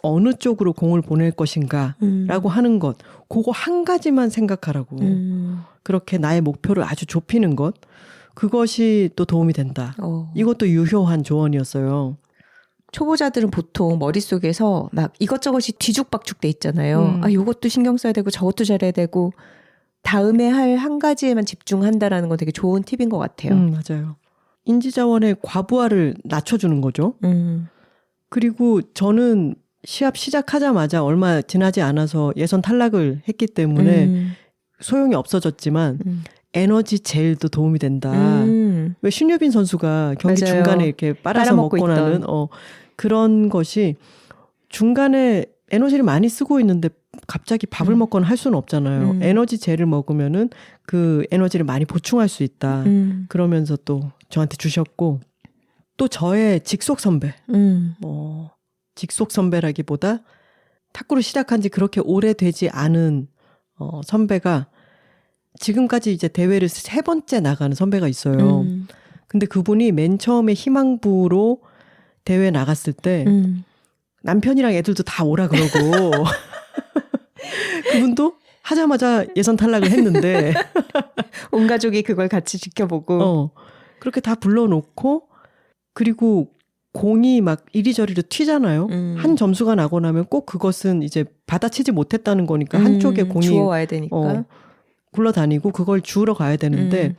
어느 쪽으로 공을 보낼 것인가 라고 하는 것 그거 한 가지만 생각하라고 그렇게 나의 목표를 아주 좁히는 것 그것이 또 도움이 된다. 이것도 유효한 조언이었어요. 초보자들은 보통 머릿속에서 막 이것저것이 뒤죽박죽 돼 있잖아요. 아, 요것도 신경 써야 되고 저것도 잘해야 되고 다음에 할 한 가지에만 집중한다라는 건 되게 좋은 팁인 것 같아요. 맞아요. 인지자원의 과부하를 낮춰주는 거죠. 그리고 저는 시합 시작하자마자 얼마 지나지 않아서 예선 탈락을 했기 때문에 소용이 없어졌지만 에너지 젤도 도움이 된다. 왜 신유빈 선수가 경기 맞아요. 중간에 이렇게 빨아서 먹고 나는 그런 것이 중간에 에너지를 많이 쓰고 있는데 갑자기 밥을 먹거나 할 수는 없잖아요. 에너지 젤을 먹으면은 그 에너지를 많이 보충할 수 있다. 그러면서 또 저한테 주셨고 또 저의 직속 선배. 직속 선배라기보다 탁구를 시작한 지 그렇게 오래되지 않은 선배가 지금까지 이제 대회를 3번째 나가는 선배가 있어요. 근데 그분이 맨 처음에 희망부로 대회 나갔을 때 남편이랑 애들도 다 오라 그러고 그분도 하자마자 예선 탈락을 했는데 온 가족이 그걸 같이 지켜보고 그렇게 다 불러놓고 그리고 공이 막 이리저리로 튀잖아요. 한 점수가 나고 나면 꼭 그것은 이제 받아치지 못했다는 거니까 한쪽에 공이 주워와야 되니까 굴러다니고 그걸 주우러 가야 되는데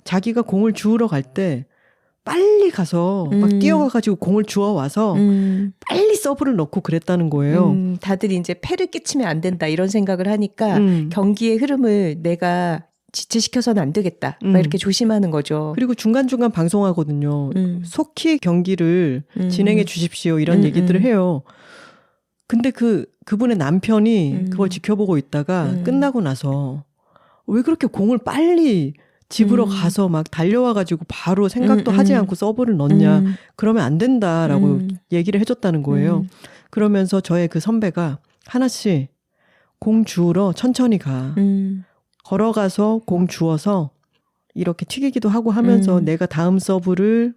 자기가 공을 주우러 갈 때 빨리 가서 막 뛰어가가지고 공을 주워와서 빨리 서브를 넣고 그랬다는 거예요. 다들 이제 패를 끼치면 안 된다 이런 생각을 하니까 경기의 흐름을 내가 지체시켜서는 안 되겠다. 막 이렇게 조심하는 거죠. 그리고 중간중간 방송하거든요. 속히 경기를 진행해 주십시오. 이런 얘기들을 해요. 근데 그분의 남편이 그걸 지켜보고 있다가 끝나고 나서 왜 그렇게 공을 빨리 집으로 가서 막 달려와가지고 바로 생각도 하지 않고 서브를 넣냐. 그러면 안 된다라고 얘기를 해줬다는 거예요. 그러면서 저의 그 선배가 하나씩 공 주우러 천천히 가. 걸어가서 공 주워서 이렇게 튀기기도 하고 하면서 내가 다음 서브를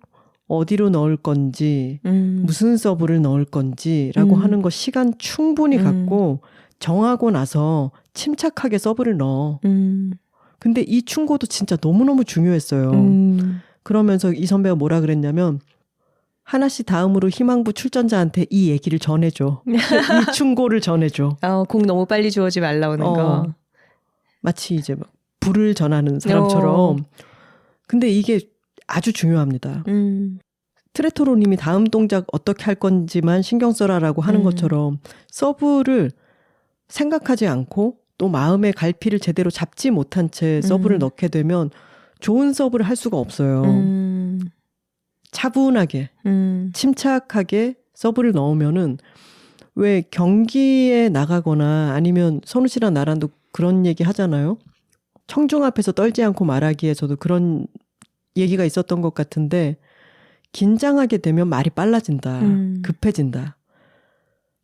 어디로 넣을 건지 무슨 서브를 넣을 건지라고 하는 거 시간 충분히 갖고 정하고 나서 침착하게 서브를 넣어. 근데 이 충고도 진짜 너무너무 중요했어요. 그러면서 이 선배가 뭐라 그랬냐면 하나씩 다음으로 희망부 출전자한테 이 얘기를 전해줘. 이 충고를 전해줘. 공 너무 빨리 주워지 말라오는 거. 마치 이제 막 불을 전하는 사람처럼. 근데 이게 아주 중요합니다. 트레토로님이 다음 동작 어떻게 할 건지만 신경 써라라고 하는 것처럼 서브를 생각하지 않고 또 마음의 갈피를 제대로 잡지 못한 채 서브를 넣게 되면 좋은 서브를 할 수가 없어요. 차분하게 침착하게 서브를 넣으면은 왜 경기에 나가거나 아니면 선우 씨랑 나랑도 그런 얘기 하잖아요. 청중 앞에서 떨지 않고 말하기에 저도 그런 얘기가 있었던 것 같은데 긴장하게 되면 말이 빨라진다. 급해진다.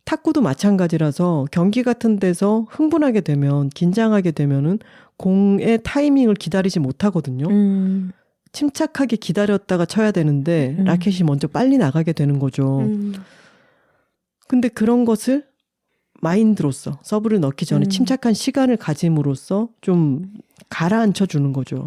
탁구도 마찬가지라서 경기 같은 데서 흥분하게 되면 긴장하게 되면은 공의 타이밍을 기다리지 못하거든요. 침착하게 기다렸다가 쳐야 되는데 라켓이 먼저 빨리 나가게 되는 거죠. 근데 그런 것을 마인드로서 서브를 넣기 전에 침착한 시간을 가짐으로써 좀 가라앉혀 주는 거죠.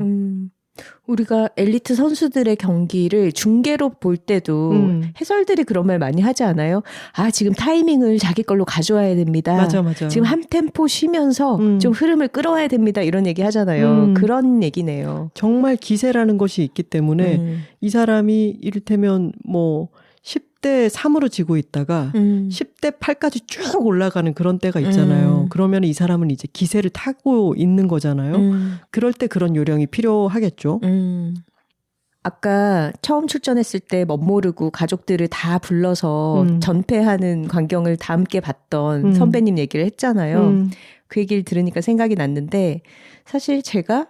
우리가 엘리트 선수들의 경기를 중계로 볼 때도 해설들이 그런 말 많이 하지 않아요? 아, 지금 타이밍을 자기 걸로 가져와야 됩니다. 맞아, 맞아. 지금 한 템포 쉬면서 좀 흐름을 끌어와야 됩니다. 이런 얘기 하잖아요. 그런 얘기네요. 정말 기세라는 것이 있기 때문에 이 사람이 이를테면 뭐 10대 3으로 지고 있다가 10대 8까지 쭉 올라가는 그런 때가 있잖아요. 그러면 이 사람은 이제 기세를 타고 있는 거잖아요. 그럴 때 그런 요령이 필요하겠죠. 아까 처음 출전했을 때 멋모르고 가족들을 다 불러서 전패하는 광경을 다 함께 봤던 선배님 얘기를 했잖아요. 그 얘기를 들으니까 생각이 났는데 사실 제가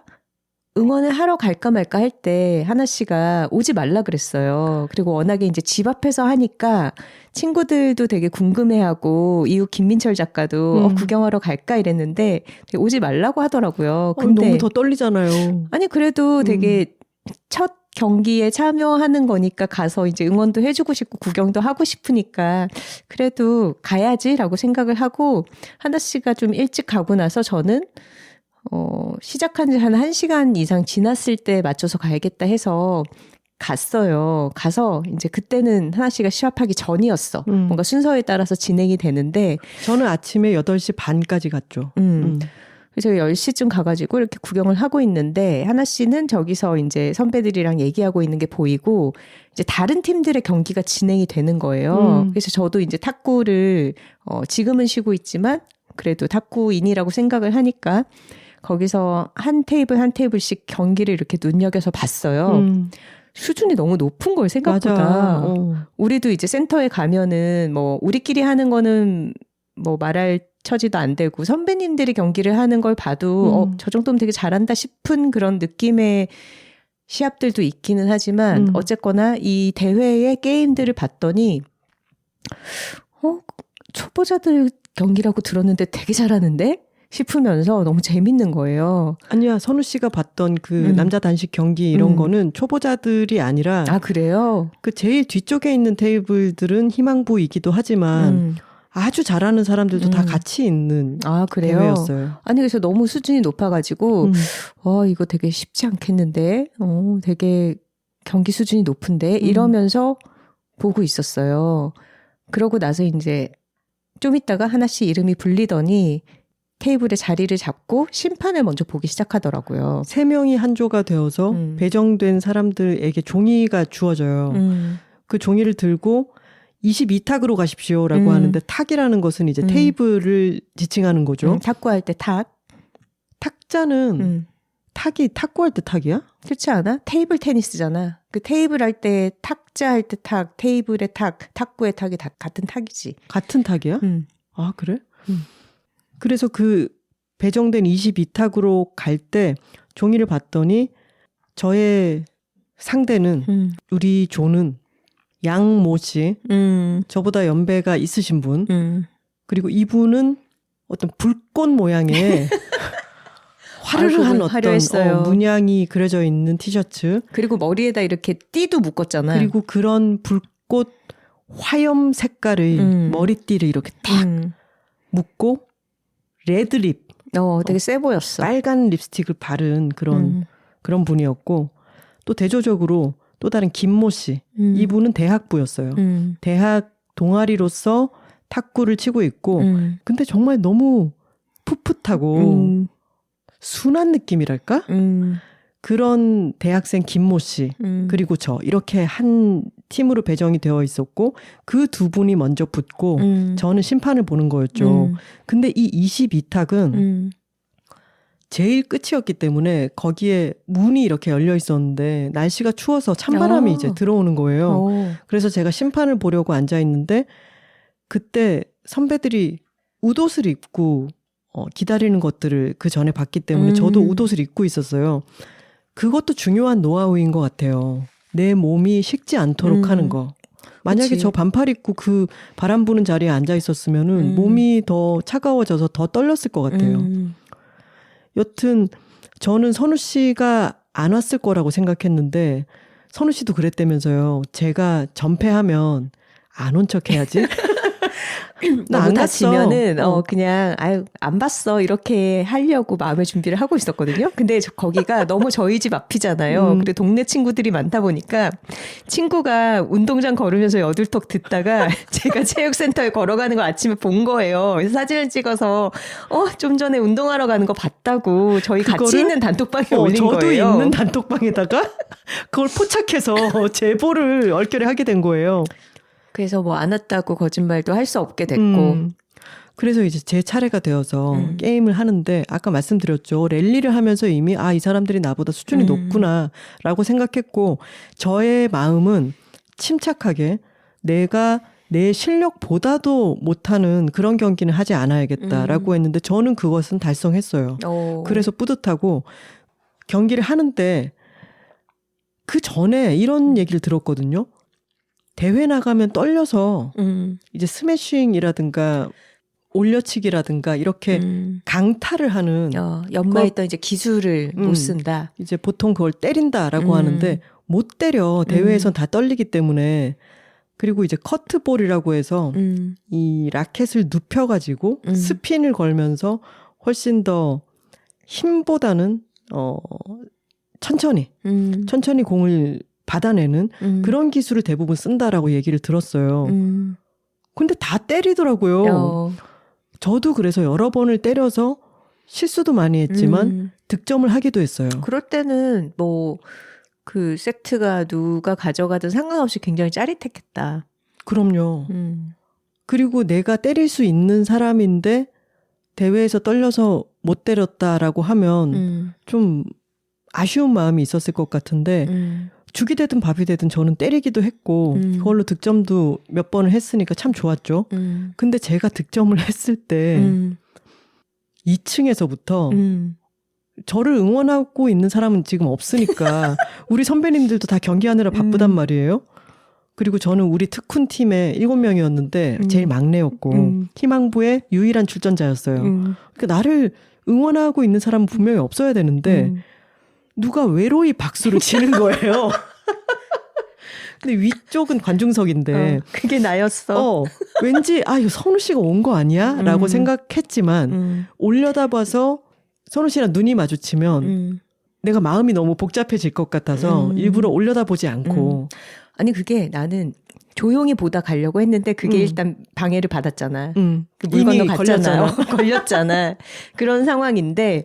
응원을 하러 갈까 말까 할 때 하나 씨가 오지 말라 그랬어요. 그리고 워낙에 이제 집 앞에서 하니까 친구들도 되게 궁금해하고 이후 김민철 작가도 구경하러 갈까 이랬는데 오지 말라고 하더라고요. 근데 너무 더 떨리잖아요. 아니 그래도 되게 첫 경기에 참여하는 거니까 가서 이제 응원도 해주고 싶고 구경도 하고 싶으니까 그래도 가야지라고 생각을 하고 하나 씨가 좀 일찍 가고 나서 저는 시작한 지 한 1시간 이상 지났을 때 맞춰서 가야겠다 해서 갔어요. 가서 이제 그때는 하나 씨가 시합하기 전이었어. 뭔가 순서에 따라서 진행이 되는데 저는 아침에 8시 반까지 갔죠. 그래서 10시쯤 가가지고 이렇게 구경을 하고 있는데 하나 씨는 저기서 이제 선배들이랑 얘기하고 있는 게 보이고 이제 다른 팀들의 경기가 진행이 되는 거예요. 그래서 저도 이제 탁구를 지금은 쉬고 있지만 그래도 탁구인이라고 생각을 하니까 거기서 한 테이블 한 테이블씩 경기를 이렇게 눈여겨서 봤어요. 수준이 너무 높은 걸 생각보다. 우리도 이제 센터에 가면은 뭐 우리끼리 하는 거는 뭐 말할 처지도 안 되고 선배님들이 경기를 하는 걸 봐도 저 정도면 되게 잘한다 싶은 그런 느낌의 시합들도 있기는 하지만 어쨌거나 이 대회의 게임들을 봤더니 초보자들 경기라고 들었는데 되게 잘하는데? 싶으면서 너무 재밌는 거예요. 아니야, 선우 씨가 봤던 그 남자 단식 경기 이런 거는 초보자들이 아니라 아, 그래요? 그 제일 뒤쪽에 있는 테이블들은 희망부이기도 하지만 아주 잘하는 사람들도 다 같이 있는 대회였어요. 아니 그래서 너무 수준이 높아가지고 이거 되게 쉽지 않겠는데 되게 경기 수준이 높은데 이러면서 보고 있었어요. 그러고 나서 이제 좀 있다가 하나씩 이름이 불리더니 테이블에 자리를 잡고 심판을 먼저 보기 시작하더라고요. 3명이 한 조가 되어서 배정된 사람들에게 종이가 주어져요. 그 종이를 들고 22탁으로 가십시오라고 하는데 탁이라는 것은 이제 테이블을 지칭하는 거죠. 탁구할 때 탁. 탁자는 탁이 탁구할 때 탁이야? 그렇지 않아? 테이블 테니스잖아. 그 테이블 할 때 탁자 할 때 탁, 테이블의 탁, 탁구의 탁이 다 같은 탁이지. 같은 탁이야? 아, 그래? 그래서 그 배정된 22탁으로 갈 때 종이를 봤더니 저의 상대는 우리 조는 양모 씨, 저보다 연배가 있으신 분, 그리고 이분은 어떤 불꽃 모양의 화려한 어떤 문양이 그려져 있는 티셔츠, 그리고 머리에다 이렇게 띠도 묶었잖아요. 그리고 그런 불꽃 화염 색깔의 머리띠를 이렇게 탁 묶고 레드립, 되게 세 보였어. 빨간 립스틱을 바른 그런 분이었고 또 대조적으로 또 다른 김모 씨, 이분은 대학부였어요. 대학 동아리로서 탁구를 치고 있고 근데 정말 너무 풋풋하고 순한 느낌이랄까? 그런 대학생 김모 씨 그리고 저 이렇게 한 팀으로 배정이 되어 있었고 그 두 분이 먼저 붙고 저는 심판을 보는 거였죠. 근데 이 22탁은 제일 끝이었기 때문에 거기에 문이 이렇게 열려 있었는데 날씨가 추워서 찬바람이 이제 들어오는 거예요. 그래서 제가 심판을 보려고 앉아 있는데 그때 선배들이 웃옷을 입고 기다리는 것들을 그 전에 봤기 때문에 저도 웃옷을 입고 있었어요. 그것도 중요한 노하우인 것 같아요. 내 몸이 식지 않도록 하는 거. 만약에 그치. 저 반팔 입고 그 바람 부는 자리에 앉아 있었으면은 몸이 더 차가워져서 더 떨렸을 것 같아요. 여튼 저는 선우 씨가 안 왔을 거라고 생각했는데 선우 씨도 그랬다면서요. 제가 전패하면 안 온 척 해야지. 나 안 갔어. 다치면은 그냥 아유 안 봤어 이렇게 하려고 마음의 준비를 하고 있었거든요. 근데 거기가 너무 저희 집 앞이잖아요. 그리고 동네 친구들이 많다 보니까 친구가 운동장 걸으면서 여둘턱 듣다가 제가 체육센터에 걸어가는 거 아침에 본 거예요. 그래서 사진을 찍어서 좀 전에 운동하러 가는 거 봤다고 저희 같이 있는 단톡방에 올린 저도 거예요. 저도 있는 단톡방에다가 그걸 포착해서 제보를 얼결에 하게 된 거예요. 그래서 뭐 안 왔다고 거짓말도 할 수 없게 됐고. 그래서 이제 제 차례가 되어서 게임을 하는데 아까 말씀드렸죠. 랠리를 하면서 이미 이 사람들이 나보다 수준이 높구나라고 생각했고 저의 마음은 침착하게 내가 내 실력보다도 못하는 그런 경기는 하지 않아야겠다라고 했는데 저는 그것은 달성했어요. 그래서 뿌듯하고 경기를 하는데 그 전에 이런 얘기를 들었거든요. 대회 나가면 떨려서 이제 스매싱이라든가 올려치기라든가 이렇게 강타를 하는 연마했던 이제 기술을 못 쓴다. 이제 보통 그걸 때린다라고 하는데 못 때려. 대회에선 다 떨리기 때문에. 그리고 이제 커트볼이라고 해서 이 라켓을 눕혀가지고 스핀을 걸면서 훨씬 더 힘보다는 천천히 공을 받아내는 그런 기술을 대부분 쓴다라고 얘기를 들었어요. 근데 다 때리더라고요. 저도 그래서 여러 번을 때려서 실수도 많이 했지만 득점을 하기도 했어요. 그럴 때는 뭐 그 세트가 누가 가져가든 상관없이 굉장히 짜릿했겠다. 그럼요. 그리고 내가 때릴 수 있는 사람인데 대회에서 떨려서 못 때렸다라고 하면 좀 아쉬운 마음이 있었을 것 같은데 죽이 되든 밥이 되든 저는 때리기도 했고 그걸로 득점도 몇 번을 했으니까 참 좋았죠. 근데 제가 득점을 했을 때 2층에서부터 저를 응원하고 있는 사람은 지금 없으니까 우리 선배님들도 다 경기하느라 바쁘단 말이에요. 그리고 저는 우리 특훈 팀에 7명이었는데 제일 막내였고 희망부의 유일한 출전자였어요. 그러니까 나를 응원하고 있는 사람은 분명히 없어야 되는데 누가 외로이 박수를 치는 거예요. 근데 위쪽은 관중석인데 그게 나였어. 왠지 이거 선우 씨가 온 거 아니야? 라고 생각했지만 올려다봐서 선우 씨랑 눈이 마주치면 내가 마음이 너무 복잡해질 것 같아서 일부러 올려다보지 않고 아니 그게 나는 조용히 보다 가려고 했는데 그게 일단 방해를 받았잖아. 그 물 건너 갔잖아. 걸렸잖아. 그런 상황인데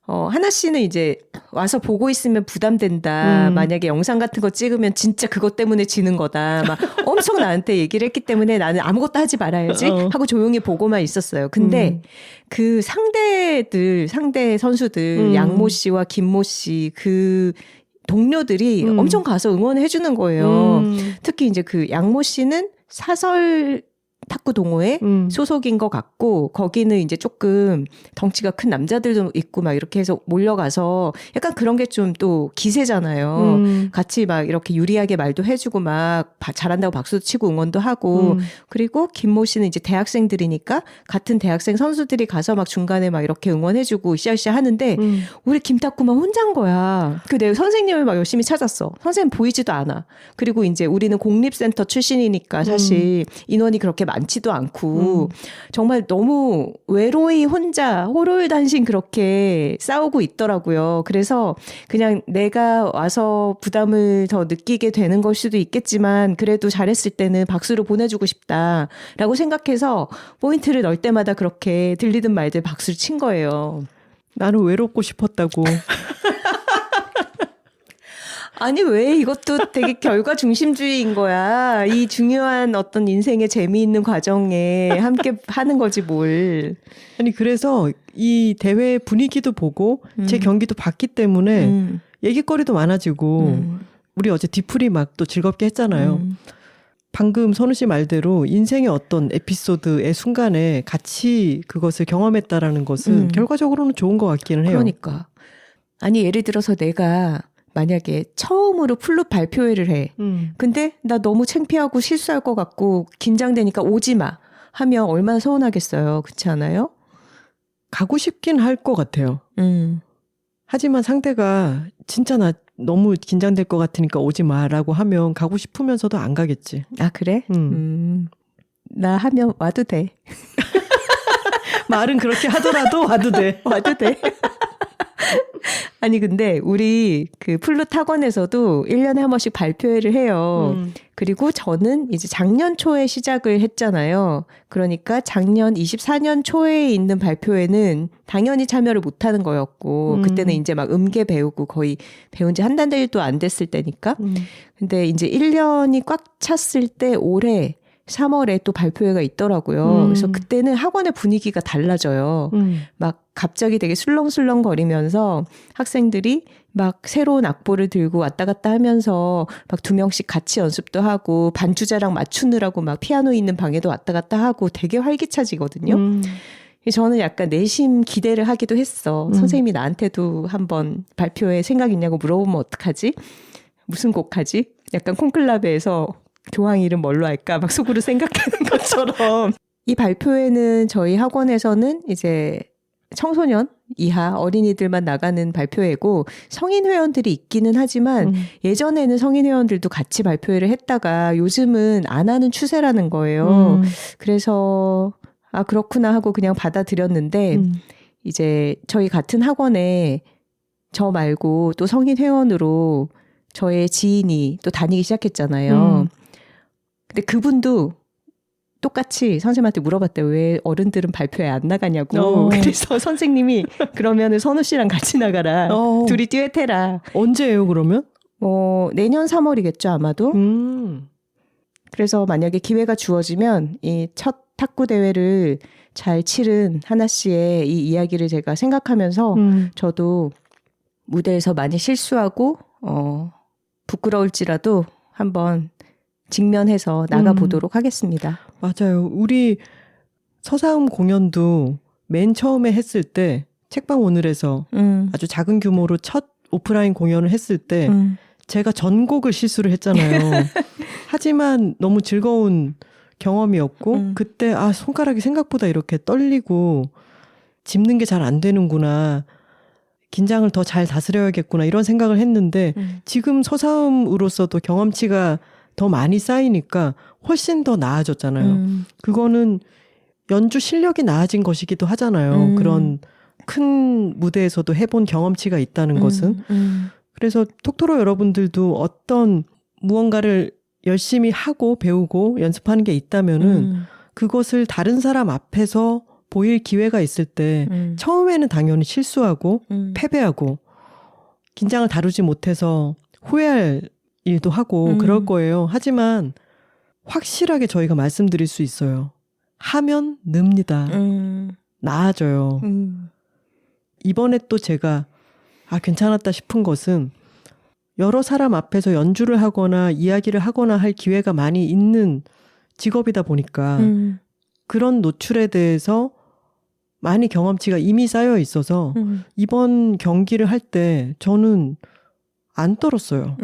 하나 씨는 이제 와서 보고 있으면 부담된다. 만약에 영상 같은 거 찍으면 진짜 그것 때문에 지는 거다. 막 엄청 나한테 얘기를 했기 때문에 나는 아무것도 하지 말아야지 하고 조용히 보고만 있었어요. 근데 그 상대 선수들 양모 씨와 김모 씨 그 동료들이 엄청 가서 응원해 주는 거예요. 특히 이제 그 양모 씨는 사설 탁구 동호회 소속인 것 같고 거기는 이제 조금 덩치가 큰 남자들도 있고 막 이렇게 해서 몰려가서 약간 그런 게 좀 또 기세잖아요. 같이 막 이렇게 유리하게 말도 해주고 막 잘한다고 박수도 치고 응원도 하고 그리고 김모 씨는 이제 대학생들이니까 같은 대학생 선수들이 가서 막 중간에 막 이렇게 응원해주고 으쌰으쌰 하는데 우리 김탁구만 혼자인 거야. 그 내가 선생님을 막 열심히 찾았어. 선생님 보이지도 않아. 그리고 이제 우리는 공립센터 출신이니까 사실 인원이 그렇게 많지도 않고 정말 너무 외로이 혼자 호롤단신 그렇게 싸우고 있더라고요. 그래서 그냥 내가 와서 부담을 더 느끼게 되는 걸 수도 있겠지만 그래도 잘했을 때는 박수를 보내주고 싶다라고 생각해서 포인트를 넣을 때마다 그렇게 들리든 말든 박수를 친 거예요. 나는 외롭고 싶었다고. 아니 왜 이것도 되게 결과 중심주의인 거야. 이 중요한 어떤 인생의 재미있는 과정에 함께 하는 거지 뭘. 아니 그래서 이 대회 분위기도 보고 제 경기도 봤기 때문에 얘기거리도 많아지고 우리 어제 뒤풀이 막 또 즐겁게 했잖아요. 방금 선우 씨 말대로 인생의 어떤 에피소드의 순간에 같이 그것을 경험했다라는 것은 결과적으로는 좋은 것 같기는 해요. 그러니까. 아니 예를 들어서 내가 만약에 처음으로 플룻 발표회를 해. 근데 나 너무 창피하고 실수할 것 같고 긴장되니까 오지 마 하면 얼마나 서운하겠어요. 그렇지 않아요? 가고 싶긴 할 것 같아요. 하지만 상대가 진짜 나 너무 긴장될 것 같으니까 오지 마라고 하면 가고 싶으면서도 안 가겠지. 아 그래? 나 하면 와도 돼. 말은 그렇게 하더라도 와도 돼. 와도 돼. 아니 근데 우리 그 플룻 학원에서도 1년에 한 번씩 발표회를 해요. 그리고 저는 이제 작년 초에 시작을 했잖아요. 그러니까 작년 24년 초에 있는 발표회는 당연히 참여를 못하는 거였고 그때는 이제 막 음계 배우고 거의 배운 지 한 달도 안 됐을 때니까. 근데 이제 1년이 꽉 찼을 때 올해 3월에 또 발표회가 있더라고요. 그래서 그때는 학원의 분위기가 달라져요. 막 갑자기 되게 술렁술렁 거리면서 학생들이 막 새로운 악보를 들고 왔다 갔다 하면서 막 2명씩 같이 연습도 하고 반주자랑 맞추느라고 막 피아노 있는 방에도 왔다 갔다 하고 되게 활기차지거든요. 저는 약간 내심 기대를 하기도 했어. 선생님이 나한테도 한번 발표회 생각 있냐고 물어보면 어떡하지? 무슨 곡 하지? 약간 콘클라베에서 교황 이름 뭘로 할까? 막 속으로 생각하는 것처럼. 이 발표회는 저희 학원에서는 이제 청소년 이하 어린이들만 나가는 발표회고 성인 회원들이 있기는 하지만 예전에는 성인 회원들도 같이 발표회를 했다가 요즘은 안 하는 추세라는 거예요. 그래서 아 그렇구나 하고 그냥 받아들였는데 이제 저희 같은 학원에 저 말고 또 성인 회원으로 저의 지인이 또 다니기 시작했잖아요. 근데 그분도 똑같이 선생님한테 물어봤대요. 왜 어른들은 발표회 안 나가냐고. 그래서 선생님이 그러면은 선우 씨랑 같이 나가라. 둘이 듀엣해라. 언제예요 그러면? 내년 3월이겠죠 아마도. 그래서 만약에 기회가 주어지면 이 첫 탁구 대회를 잘 치른 하나 씨의 이 이야기를 제가 생각하면서 저도 무대에서 많이 실수하고 부끄러울지라도 한번 직면해서 나가보도록 하겠습니다. 맞아요. 우리 서사음 공연도 맨 처음에 했을 때 책방 오늘에서 아주 작은 규모로 첫 오프라인 공연을 했을 때 제가 전곡을 실수를 했잖아요. 하지만 너무 즐거운 경험이었고 그때 아 손가락이 생각보다 이렇게 떨리고 짚는 게 잘 안 되는구나. 긴장을 더 잘 다스려야겠구나 이런 생각을 했는데 지금 서사음으로서도 경험치가 더 많이 쌓이니까 훨씬 더 나아졌잖아요. 그거는 연주 실력이 나아진 것이기도 하잖아요. 그런 큰 무대에서도 해본 경험치가 있다는 것은. 그래서 톡토로 여러분들도 어떤 무언가를 열심히 하고 배우고 연습하는 게 있다면은 그것을 다른 사람 앞에서 보일 기회가 있을 때 처음에는 당연히 실수하고 패배하고 긴장을 다루지 못해서 후회할 일도 하고 그럴 거예요. 하지만 확실하게 저희가 말씀드릴 수 있어요. 하면 늡니다. 나아져요. 이번에 또 제가 괜찮았다 싶은 것은 여러 사람 앞에서 연주를 하거나 이야기를 하거나 할 기회가 많이 있는 직업이다 보니까 그런 노출에 대해서 많이 경험치가 이미 쌓여 있어서 이번 경기를 할 때 저는 안 떨었어요.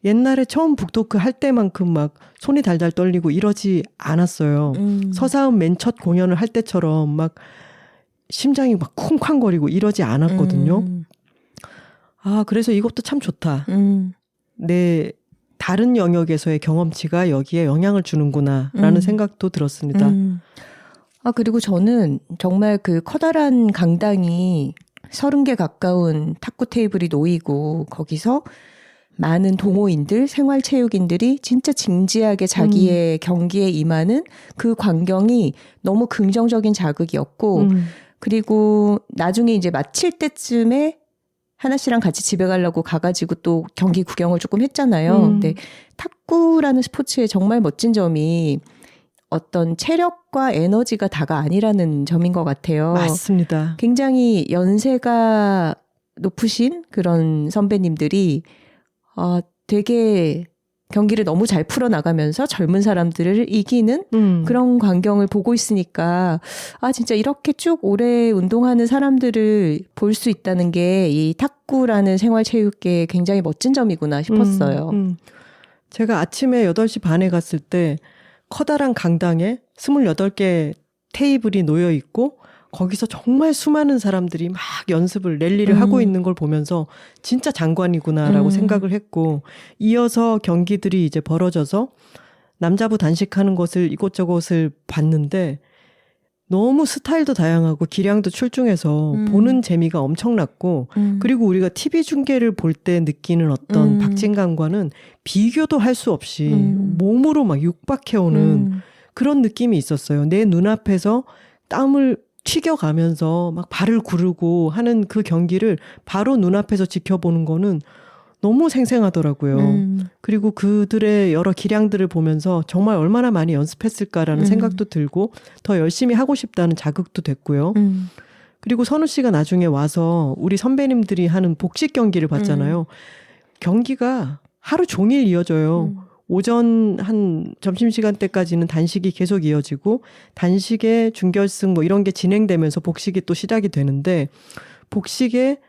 옛날에 처음 북토크 할 때만큼 막 손이 달달 떨리고 이러지 않았어요. 서사음 맨 첫 공연을 할 때처럼 막 심장이 막 쿵쾅거리고 이러지 않았거든요. 그래서 이것도 참 좋다. 내 다른 영역에서의 경험치가 여기에 영향을 주는구나라는 생각도 들었습니다. 그리고 저는 정말 그 커다란 강당이 30개 가까운 탁구 테이블이 놓이고 거기서 많은 동호인들, 생활체육인들이 진짜 진지하게 자기의 경기에 임하는 그 광경이 너무 긍정적인 자극이었고 그리고 나중에 이제 마칠 때쯤에 하나 씨랑 같이 집에 가려고 가가지고 또 경기 구경을 조금 했잖아요. 근데 탁구라는 스포츠의 정말 멋진 점이 어떤 체력과 에너지가 다가 아니라는 점인 것 같아요. 맞습니다. 굉장히 연세가 높으신 그런 선배님들이 되게 경기를 너무 잘 풀어나가면서 젊은 사람들을 이기는 그런 광경을 보고 있으니까 진짜 이렇게 쭉 오래 운동하는 사람들을 볼 수 있다는 게 이 탁구라는 생활체육계의 굉장히 멋진 점이구나 싶었어요. 제가 아침에 8시 반에 갔을 때 커다란 강당에 28개 테이블이 놓여 있고 거기서 정말 수많은 사람들이 막 연습을 랠리를 하고 있는 걸 보면서 진짜 장관이구나라고 생각을 했고 이어서 경기들이 이제 벌어져서 남자부 단식하는 것을 이곳저곳을 봤는데 너무 스타일도 다양하고 기량도 출중해서 보는 재미가 엄청났고 그리고 우리가 TV 중계를 볼 때 느끼는 어떤 박진감과는 비교도 할 수 없이 몸으로 막 육박해오는 그런 느낌이 있었어요. 내 눈앞에서 땀을 튀겨가면서 막 발을 구르고 하는 그 경기를 바로 눈앞에서 지켜보는 거는 너무 생생하더라고요. 그리고 그들의 여러 기량들을 보면서 정말 얼마나 많이 연습했을까라는 생각도 들고 더 열심히 하고 싶다는 자극도 됐고요. 그리고 선우 씨가 나중에 와서 우리 선배님들이 하는 복식 경기를 봤잖아요. 경기가 하루 종일 이어져요. 오전 한 점심시간 때까지는 단식이 계속 이어지고 단식의 준결승 뭐 이런 게 진행되면서 복식이 또 시작이 되는데 복식에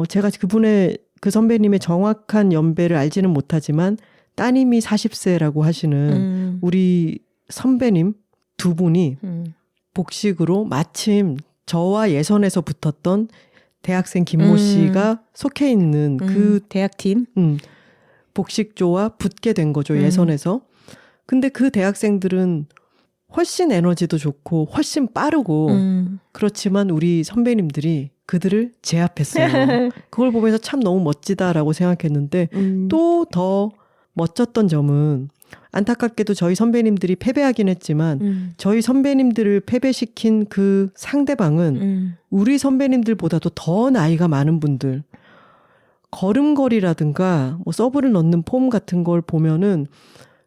제가 그 선배님의 정확한 연배를 알지는 못하지만 따님이 40세라고 하시는 우리 선배님 두 분이 복식으로 마침 저와 예선에서 붙었던 대학생 김모 씨가 속해 있는 그 대학팀 복식조와 붙게 된 거죠. 예선에서. 근데 그 대학생들은 훨씬 에너지도 좋고 훨씬 빠르고 그렇지만 우리 선배님들이 그들을 제압했어요. 그걸 보면서 참 너무 멋지다라고 생각했는데 또 더 멋졌던 점은 안타깝게도 저희 선배님들이 패배하긴 했지만 저희 선배님들을 패배시킨 그 상대방은 우리 선배님들보다도 더 나이가 많은 분들 걸음걸이라든가 뭐 서브를 넣는 폼 같은 걸 보면은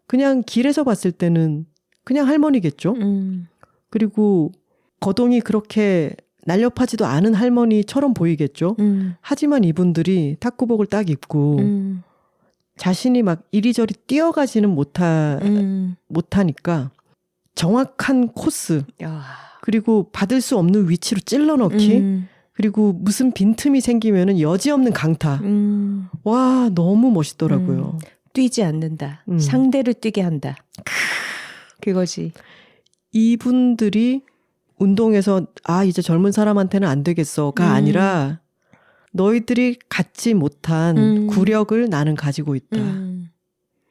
그냥 길에서 봤을 때는 그냥 할머니겠죠. 그리고 거동이 그렇게 날렵하지도 않은 할머니처럼 보이겠죠. 하지만 이분들이 탁구복을 딱 입고 자신이 막 이리저리 뛰어가지는 못하니까 정확한 코스 그리고 받을 수 없는 위치로 찔러 넣기 그리고 무슨 빈틈이 생기면은 여지없는 강타. 와, 너무 멋있더라고요. 뛰지 않는다. 상대를 뛰게 한다. 그거지. 이분들이 운동에서 이제 젊은 사람한테는 안 되겠어가 아니라 너희들이 갖지 못한 구력을 나는 가지고 있다.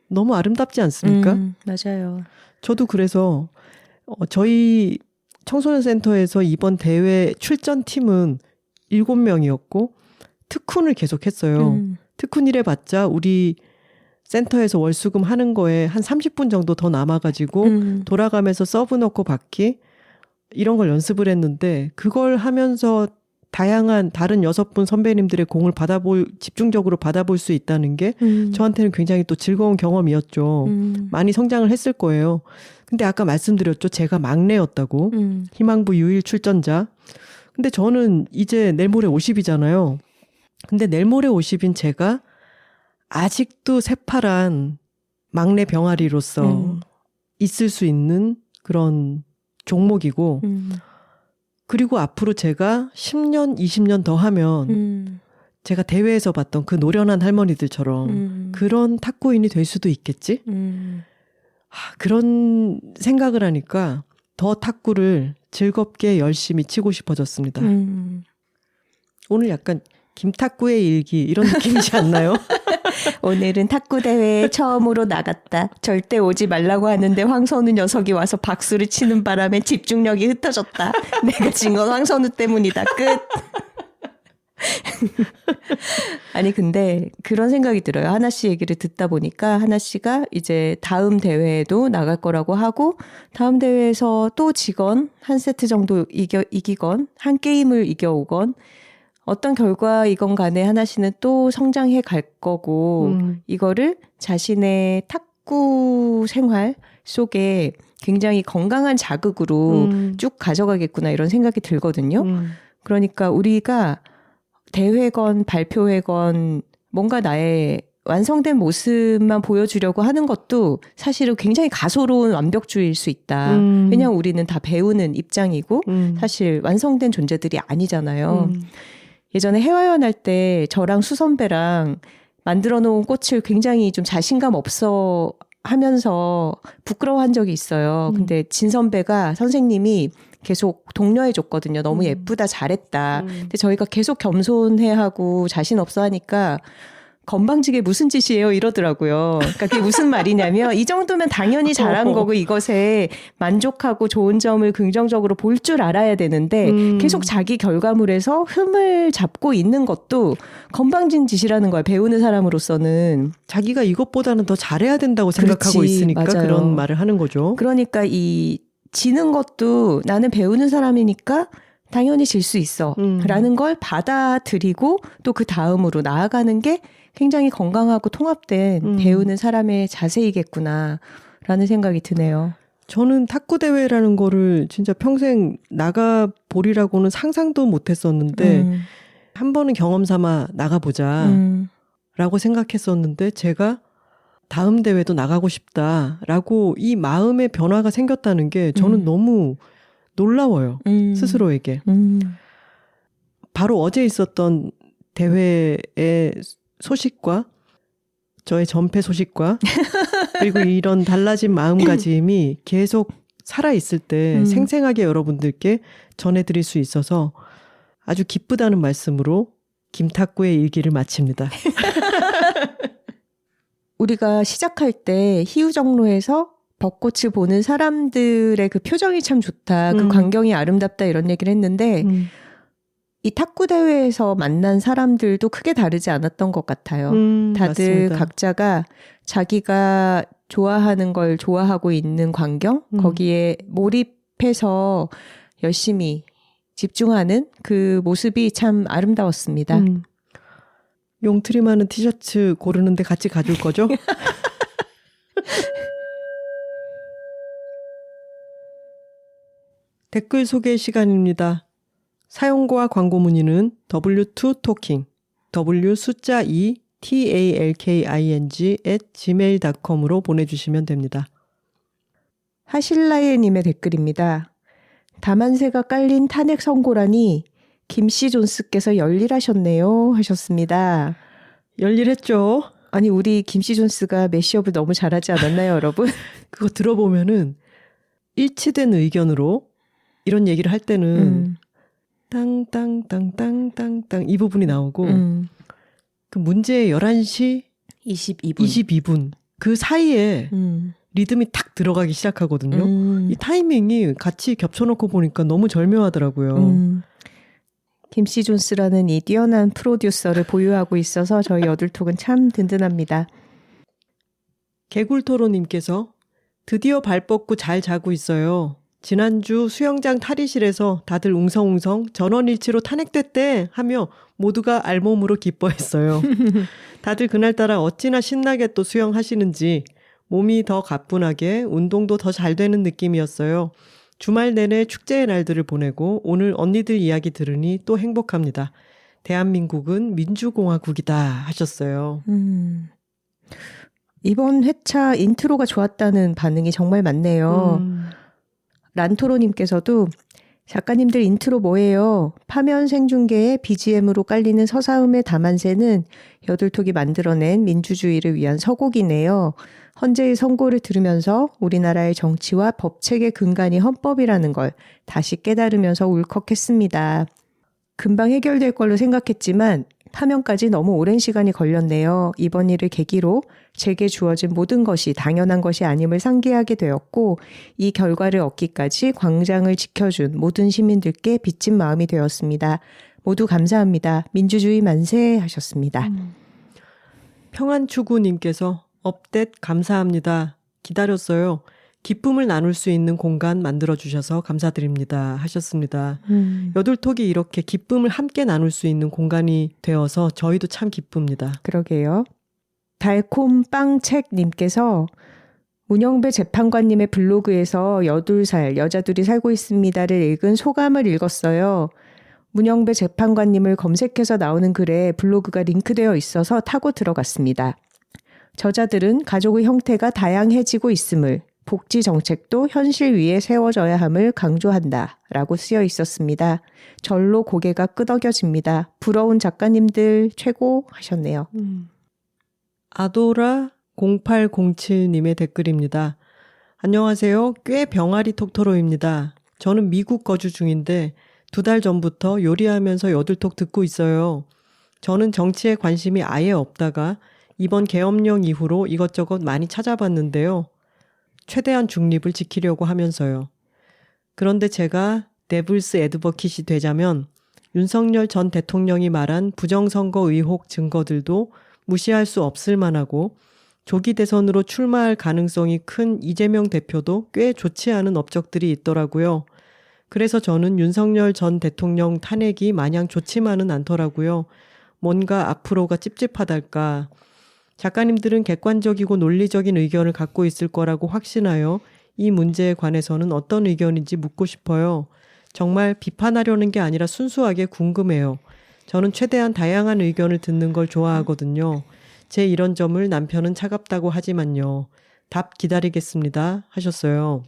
너무 아름답지 않습니까? 맞아요. 저도 그래서 저희 청소년센터에서 이번 대회 출전팀은 7명이었고 특훈을 계속했어요. 특훈 일 해봤자 우리 센터에서 월수금 하는 거에 한 30분 정도 더 남아가지고 돌아가면서 서브 넣고 받기 이런 걸 연습을 했는데 그걸 하면서 다양한 다른 6분 선배님들의 공을 집중적으로 받아볼 수 있다는 게 저한테는 굉장히 또 즐거운 경험이었죠. 많이 성장을 했을 거예요. 근데 아까 말씀드렸죠. 제가 막내였다고. 희망부 유일 출전자. 근데 저는 이제 내일 모레 50이잖아요. 근데 내일 모레 50인 제가 아직도 새파란 막내 병아리로서 있을 수 있는 그런 종목이고 그리고 앞으로 제가 10년, 20년 더 하면 제가 대회에서 봤던 그 노련한 할머니들처럼 그런 탁구인이 될 수도 있겠지? 그런 생각을 하니까 더 탁구를 즐겁게 열심히 치고 싶어졌습니다. 오늘 약간 김탁구의 일기 이런 느낌이지 않나요? 오늘은 탁구대회에 처음으로 나갔다. 절대 오지 말라고 하는데 황선우 녀석이 와서 박수를 치는 바람에 집중력이 흩어졌다. 내가 진 건 황선우 때문이다. 끝. 아니 근데 그런 생각이 들어요. 하나 씨 얘기를 듣다 보니까 하나 씨가 이제 다음 대회에도 나갈 거라고 하고 다음 대회에서 또 지건 한 세트 정도 이기건 한 게임을 이겨오건 어떤 결과이건 간에 하나 씨는 또 성장해 갈 거고 이거를 자신의 탁구 생활 속에 굉장히 건강한 자극으로 쭉 가져가겠구나 이런 생각이 들거든요. 그러니까 우리가 대회건 발표회건 뭔가 나의 완성된 모습만 보여주려고 하는 것도 사실은 굉장히 가소로운 완벽주의일 수 있다. 왜냐하면 우리는 다 배우는 입장이고 사실 완성된 존재들이 아니잖아요. 예전에 해화연 할 때 저랑 수선배랑 만들어 놓은 꽃을 굉장히 좀 자신감 없어 하면서 부끄러워한 적이 있어요. 근데 진 선배가 선생님이 계속 독려해 줬거든요. 너무 예쁘다, 잘했다. 근데 저희가 계속 겸손해하고 자신 없어 하니까 건방지게 무슨 짓이에요 이러더라고요. 그러니까 그게 무슨 말이냐면 이 정도면 당연히 잘한 거고 이것에 만족하고 좋은 점을 긍정적으로 볼 줄 알아야 되는데 계속 자기 결과물에서 흠을 잡고 있는 것도 건방진 짓이라는 거예요. 배우는 사람으로서는. 자기가 이것보다는 더 잘해야 된다고 생각하고 그렇지, 있으니까 맞아요. 그런 말을 하는 거죠. 그러니까 이 지는 것도 나는 배우는 사람이니까 당연히 질 수 있어 라는 걸 받아들이고 또 그 다음으로 나아가는 게 굉장히 건강하고 통합된 배우는 사람의 자세이겠구나 라는 생각이 드네요. 저는 탁구 대회라는 거를 진짜 평생 나가보리라고는 상상도 못했었는데 한 번은 경험 삼아 나가보자 라고 생각했었는데 제가 다음 대회도 나가고 싶다라고 이 마음의 변화가 생겼다는 게 저는 너무 놀라워요. 스스로에게. 바로 어제 있었던 대회의 소식과 저의 전패 소식과 그리고 이런 달라진 마음가짐이 계속 살아있을 때 생생하게 여러분들께 전해드릴 수 있어서 아주 기쁘다는 말씀으로 김탁구의 일기를 마칩니다. 우리가 시작할 때 희우정로에서 벚꽃을 보는 사람들의 그 표정이 참 좋다. 그 광경이 아름답다 이런 얘기를 했는데 이 탁구 대회에서 만난 사람들도 크게 다르지 않았던 것 같아요. 다들 맞습니다. 각자가 자기가 좋아하는 걸 좋아하고 있는 광경, 거기에 몰입해서 열심히 집중하는 그 모습이 참 아름다웠습니다. 용트리 많은 티셔츠 고르는데 같이 가줄 거죠? 댓글 소개 시간입니다. 사용과 광고 문의는 w2talking, w 숫자 2 talking@gmail.com으로 보내주시면 됩니다. 하실라예님의 댓글입니다. 다만새가 깔린 탄핵 선고라니 김씨 존스께서 열일하셨네요 하셨습니다. 열일했죠. 아니 우리 김씨 존스가 매시업을 너무 잘하지 않았나요 여러분? 그거 들어보면은 일치된 의견으로 이런 얘기를 할 때는 땅땅땅땅땅땅 이 부분이 나오고 그 문제 11시 22분 그 사이에 리듬이 탁 들어가기 시작하거든요. 이 타이밍이 같이 겹쳐놓고 보니까 너무 절묘하더라고요. 김씨 존스라는 이 뛰어난 프로듀서를 보유하고 있어서 저희 여둘톡은 참 든든합니다. 개굴토로님께서 드디어 발 뻗고 잘 자고 있어요. 지난주 수영장 탈의실에서 다들 웅성웅성 전원일치로 탄핵됐대 하며 모두가 알몸으로 기뻐했어요. 다들 그날따라 어찌나 신나게 또 수영하시는지 몸이 더 가뿐하게 운동도 더 잘 되는 느낌이었어요. 주말 내내 축제의 날들을 보내고 오늘 언니들 이야기 들으니 또 행복합니다. 대한민국은 민주공화국이다 하셨어요. 이번 회차 인트로가 좋았다는 반응이 정말 많네요. 란토로님께서도 작가님들 인트로 뭐예요? 파면 생중계의 BGM으로 깔리는 서사음의 다만새는 여둘톡이 만들어낸 민주주의를 위한 서곡이네요. 헌재의 선고를 들으면서 우리나라의 정치와 법체계 근간이 헌법이라는 걸 다시 깨달으면서 울컥했습니다. 금방 해결될 걸로 생각했지만 파면까지 너무 오랜 시간이 걸렸네요. 이번 일을 계기로 제게 주어진 모든 것이 당연한 것이 아님을 상기하게 되었고 이 결과를 얻기까지 광장을 지켜준 모든 시민들께 빚진 마음이 되었습니다. 모두 감사합니다. 민주주의 만세 하셨습니다. 평안추구님께서 업데이트 감사합니다. 기다렸어요. 기쁨을 나눌 수 있는 공간 만들어주셔서 감사드립니다 하셨습니다. 여둘톡이 이렇게 기쁨을 함께 나눌 수 있는 공간이 되어서 저희도 참 기쁩니다. 그러게요. 달콤빵책님께서 문영배 재판관님의 블로그에서 8살 여자들이 살고 있습니다를 읽은 소감을 읽었어요. 문영배 재판관님을 검색해서 나오는 글에 블로그가 링크되어 있어서 타고 들어갔습니다. 저자들은 가족의 형태가 다양해지고 있음을, 복지 정책도 현실 위에 세워져야 함을 강조한다 라고 쓰여 있었습니다. 절로 고개가 끄덕여집니다. 부러운 작가님들 최고 하셨네요. 아도라 0807님의 댓글입니다. 안녕하세요. 꽤 병아리 톡토로입니다. 저는 미국 거주 중인데 2달 전부터 요리하면서 여둘톡 듣고 있어요. 저는 정치에 관심이 아예 없다가 이번 계엄령 이후로 이것저것 많이 찾아봤는데요. 최대한 중립을 지키려고 하면서요. 그런데 제가 데블스 애드버킷이 되자면 윤석열 전 대통령이 말한 부정선거 의혹 증거들도 무시할 수 없을 만하고 조기 대선으로 출마할 가능성이 큰 이재명 대표도 꽤 좋지 않은 업적들이 있더라고요. 그래서 저는 윤석열 전 대통령 탄핵이 마냥 좋지만은 않더라고요. 뭔가 앞으로가 찝찝하달까. 작가님들은 객관적이고 논리적인 의견을 갖고 있을 거라고 확신하여 이 문제에 관해서는 어떤 의견인지 묻고 싶어요. 정말 비판하려는 게 아니라 순수하게 궁금해요. 저는 최대한 다양한 의견을 듣는 걸 좋아하거든요. 제 이런 점을 남편은 차갑다고 하지만요. 답 기다리겠습니다 하셨어요.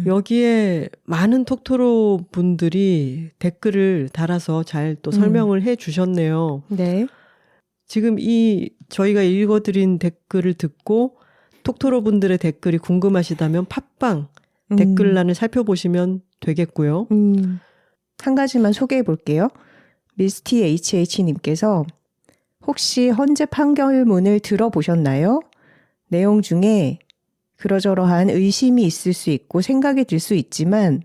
여기에 많은 톡토로 분들이 댓글을 달아서 잘 또 설명을 해 주셨네요. 네. 지금 저희가 읽어드린 댓글을 듣고 톡토로 분들의 댓글이 궁금하시다면 팟빵 댓글란을 살펴보시면 되겠고요. 한 가지만 소개해 볼게요. 미스티 HH님께서 혹시 헌재 판결문을 들어보셨나요? 내용 중에 그러저러한 의심이 있을 수 있고 생각이 들 수 있지만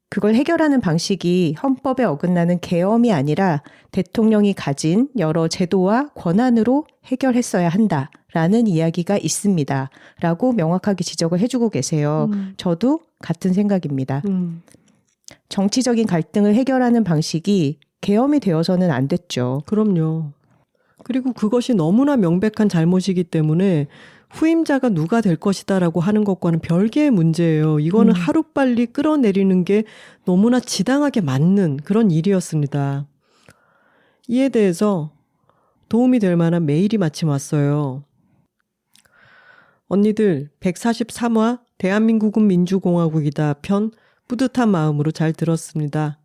그걸 해결하는 방식이 헌법에 어긋나는 계엄이 아니라 대통령이 가진 여러 제도와 권한으로 해결했어야 한다라는 이야기가 있습니다. 라고 명확하게 지적을 해주고 계세요. 저도 같은 생각입니다. 정치적인 갈등을 해결하는 방식이 계엄이 되어서는 안 됐죠. 그럼요. 그리고 그것이 너무나 명백한 잘못이기 때문에 후임자가 누가 될 것이다라고 하는 것과는 별개의 문제예요. 이거는 하루빨리 끌어내리는 게 너무나 지당하게 맞는 그런 일이었습니다. 이에 대해서 도움이 될 만한 메일이 마침 왔어요. 언니들 143화 대한민국은 민주공화국이다 편 뿌듯한 마음으로 잘 들었습니다.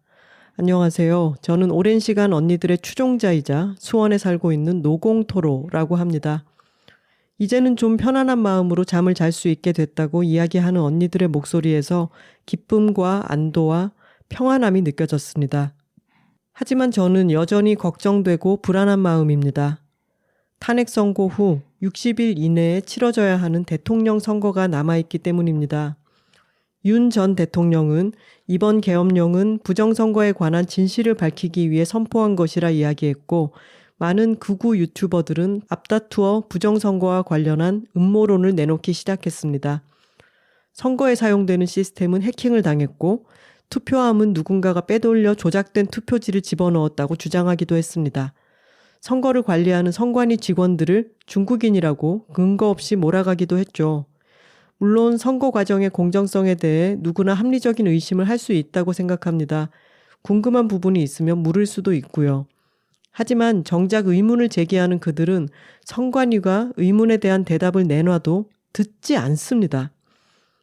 안녕하세요. 저는 오랜 시간 언니들의 추종자이자 수원에 살고 있는 노공토로라고 합니다. 이제는 좀 편안한 마음으로 잠을 잘 수 있게 됐다고 이야기하는 언니들의 목소리에서 기쁨과 안도와 평안함이 느껴졌습니다. 하지만 저는 여전히 걱정되고 불안한 마음입니다. 탄핵 선고 후 60일 이내에 치러져야 하는 대통령 선거가 남아있기 때문입니다. 윤 전 대통령은 이번 계엄령은 부정선거에 관한 진실을 밝히기 위해 선포한 것이라 이야기했고 많은 극우 유튜버들은 앞다투어 부정선거와 관련한 음모론을 내놓기 시작했습니다. 선거에 사용되는 시스템은 해킹을 당했고 투표함은 누군가가 빼돌려 조작된 투표지를 집어넣었다고 주장하기도 했습니다. 선거를 관리하는 선관위 직원들을 중국인이라고 근거 없이 몰아가기도 했죠. 물론 선거 과정의 공정성에 대해 누구나 합리적인 의심을 할 수 있다고 생각합니다. 궁금한 부분이 있으면 물을 수도 있고요. 하지만 정작 의문을 제기하는 그들은 선관위가 의문에 대한 대답을 내놔도 듣지 않습니다.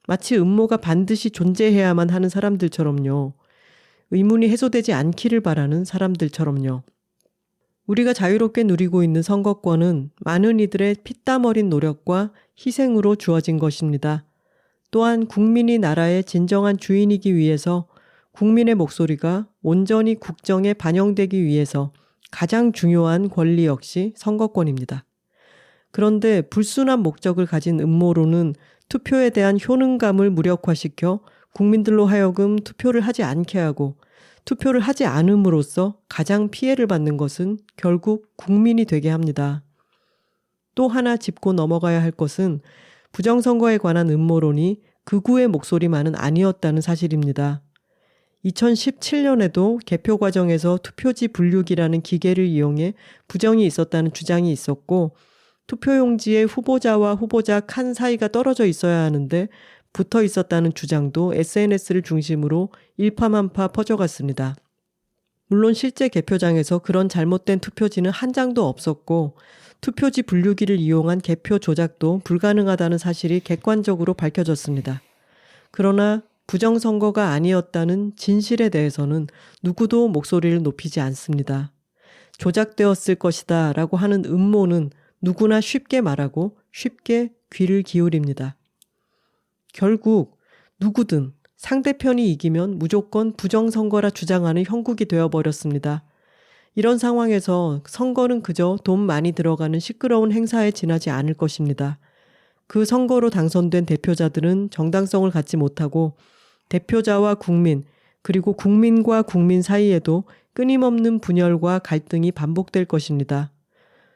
마치 음모가 반드시 존재해야만 하는 사람들처럼요. 의문이 해소되지 않기를 바라는 사람들처럼요. 우리가 자유롭게 누리고 있는 선거권은 많은 이들의 피땀 어린 노력과 희생으로 주어진 것입니다. 또한 국민이 나라의 진정한 주인이기 위해서 국민의 목소리가 온전히 국정에 반영되기 위해서 가장 중요한 권리 역시 선거권입니다. 그런데 불순한 목적을 가진 음모론은 투표에 대한 효능감을 무력화시켜 국민들로 하여금 투표를 하지 않게 하고 투표를 하지 않음으로써 가장 피해를 받는 것은 결국 국민이 되게 합니다. 또 하나 짚고 넘어가야 할 것은 부정선거에 관한 음모론이 극우의 목소리만은 아니었다는 사실입니다. 2017년에도 개표 과정에서 투표지 분류기라는 기계를 이용해 부정이 있었다는 주장이 있었고, 투표용지에 후보자와 후보자 칸 사이가 떨어져 있어야 하는데 붙어 있었다는 주장도 SNS를 중심으로 일파만파 퍼져갔습니다. 물론 실제 개표장에서 그런 잘못된 투표지는 한 장도 없었고, 투표지 분류기를 이용한 개표 조작도 불가능하다는 사실이 객관적으로 밝혀졌습니다. 그러나 부정선거가 아니었다는 진실에 대해서는 누구도 목소리를 높이지 않습니다. 조작되었을 것이다 라고 하는 음모는 누구나 쉽게 말하고 쉽게 귀를 기울입니다. 결국 누구든 상대편이 이기면 무조건 부정선거라 주장하는 형국이 되어버렸습니다. 이런 상황에서 선거는 그저 돈 많이 들어가는 시끄러운 행사에 지나지 않을 것입니다. 그 선거로 당선된 대표자들은 정당성을 갖지 못하고 대표자와 국민, 그리고 국민과 국민 사이에도 끊임없는 분열과 갈등이 반복될 것입니다.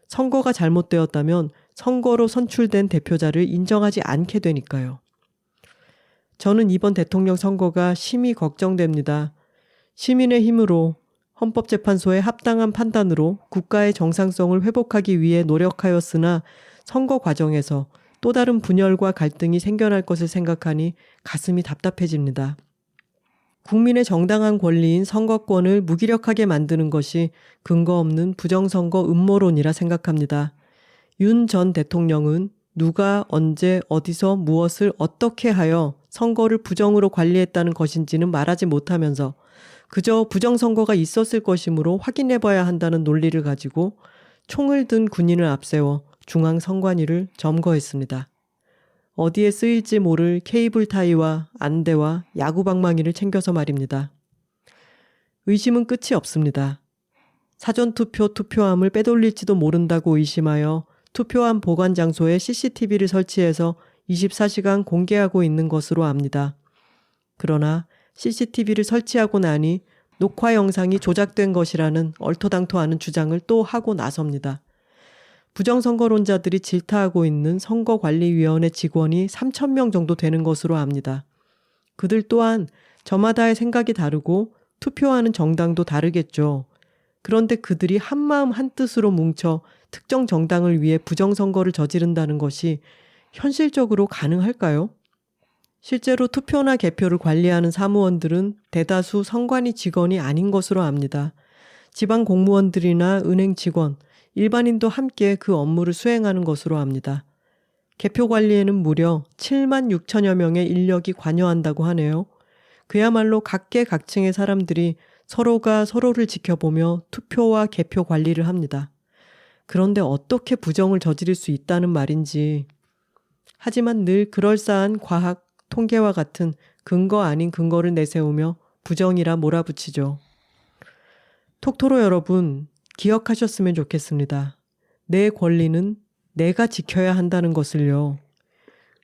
선거가 잘못되었다면 선거로 선출된 대표자를 인정하지 않게 되니까요. 저는 이번 대통령 선거가 심히 걱정됩니다. 시민의 힘으로 헌법재판소의 합당한 판단으로 국가의 정상성을 회복하기 위해 노력하였으나 선거 과정에서 또 다른 분열과 갈등이 생겨날 것을 생각하니 가슴이 답답해집니다. 국민의 정당한 권리인 선거권을 무기력하게 만드는 것이 근거 없는 부정선거 음모론이라 생각합니다. 윤 전 대통령은 누가 언제 어디서 무엇을 어떻게 하여 선거를 부정으로 관리했다는 것인지는 말하지 못하면서 그저 부정선거가 있었을 것이므로 확인해봐야 한다는 논리를 가지고 총을 든 군인을 앞세워 중앙선관위를 점거했습니다. 어디에 쓰일지 모를 케이블 타이와 안대와 야구방망이를 챙겨서 말입니다. 의심은 끝이 없습니다. 사전투표 투표함을 빼돌릴지도 모른다고 의심하여 투표함 보관 장소에 CCTV를 설치해서 24시간 공개하고 있는 것으로 압니다. 그러나 CCTV를 설치하고 나니 녹화 영상이 조작된 것이라는 얼토당토하는 주장을 또 하고 나섭니다. 부정선거론자들이 질타하고 있는 선거관리위원회 직원이 3,000명 정도 되는 것으로 압니다. 그들 또한 저마다의 생각이 다르고 투표하는 정당도 다르겠죠. 그런데 그들이 한마음 한뜻으로 뭉쳐 특정 정당을 위해 부정선거를 저지른다는 것이 현실적으로 가능할까요? 실제로 투표나 개표를 관리하는 사무원들은 대다수 선관위 직원이 아닌 것으로 압니다. 지방 공무원들이나 은행 직원, 일반인도 함께 그 업무를 수행하는 것으로 압니다. 개표 관리에는 무려 7만 6천여 명의 인력이 관여한다고 하네요. 그야말로 각계각층의 사람들이 서로가 서로를 지켜보며 투표와 개표 관리를 합니다. 그런데 어떻게 부정을 저지를 수 있다는 말인지. 하지만 늘 그럴싸한 과학, 통계와 같은 근거 아닌 근거를 내세우며 부정이라 몰아붙이죠. 톡토로 여러분, 기억하셨으면 좋겠습니다. 내 권리는 내가 지켜야 한다는 것을요.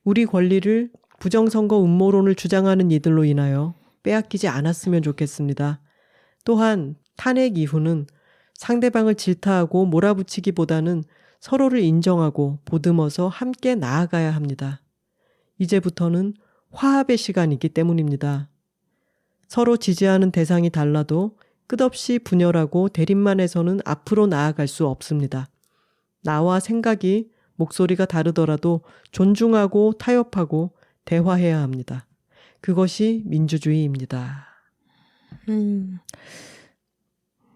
우리 권리를 부정선거 음모론을 주장하는 이들로 인하여 빼앗기지 않았으면 좋겠습니다. 또한 탄핵 이후는 상대방을 질타하고 몰아붙이기보다는 서로를 인정하고 보듬어서 함께 나아가야 합니다. 이제부터는 화합의 시간이기 때문입니다. 서로 지지하는 대상이 달라도 끝없이 분열하고 대립만 해서는 앞으로 나아갈 수 없습니다. 나와 생각이, 목소리가 다르더라도 존중하고 타협하고 대화해야 합니다. 그것이 민주주의입니다.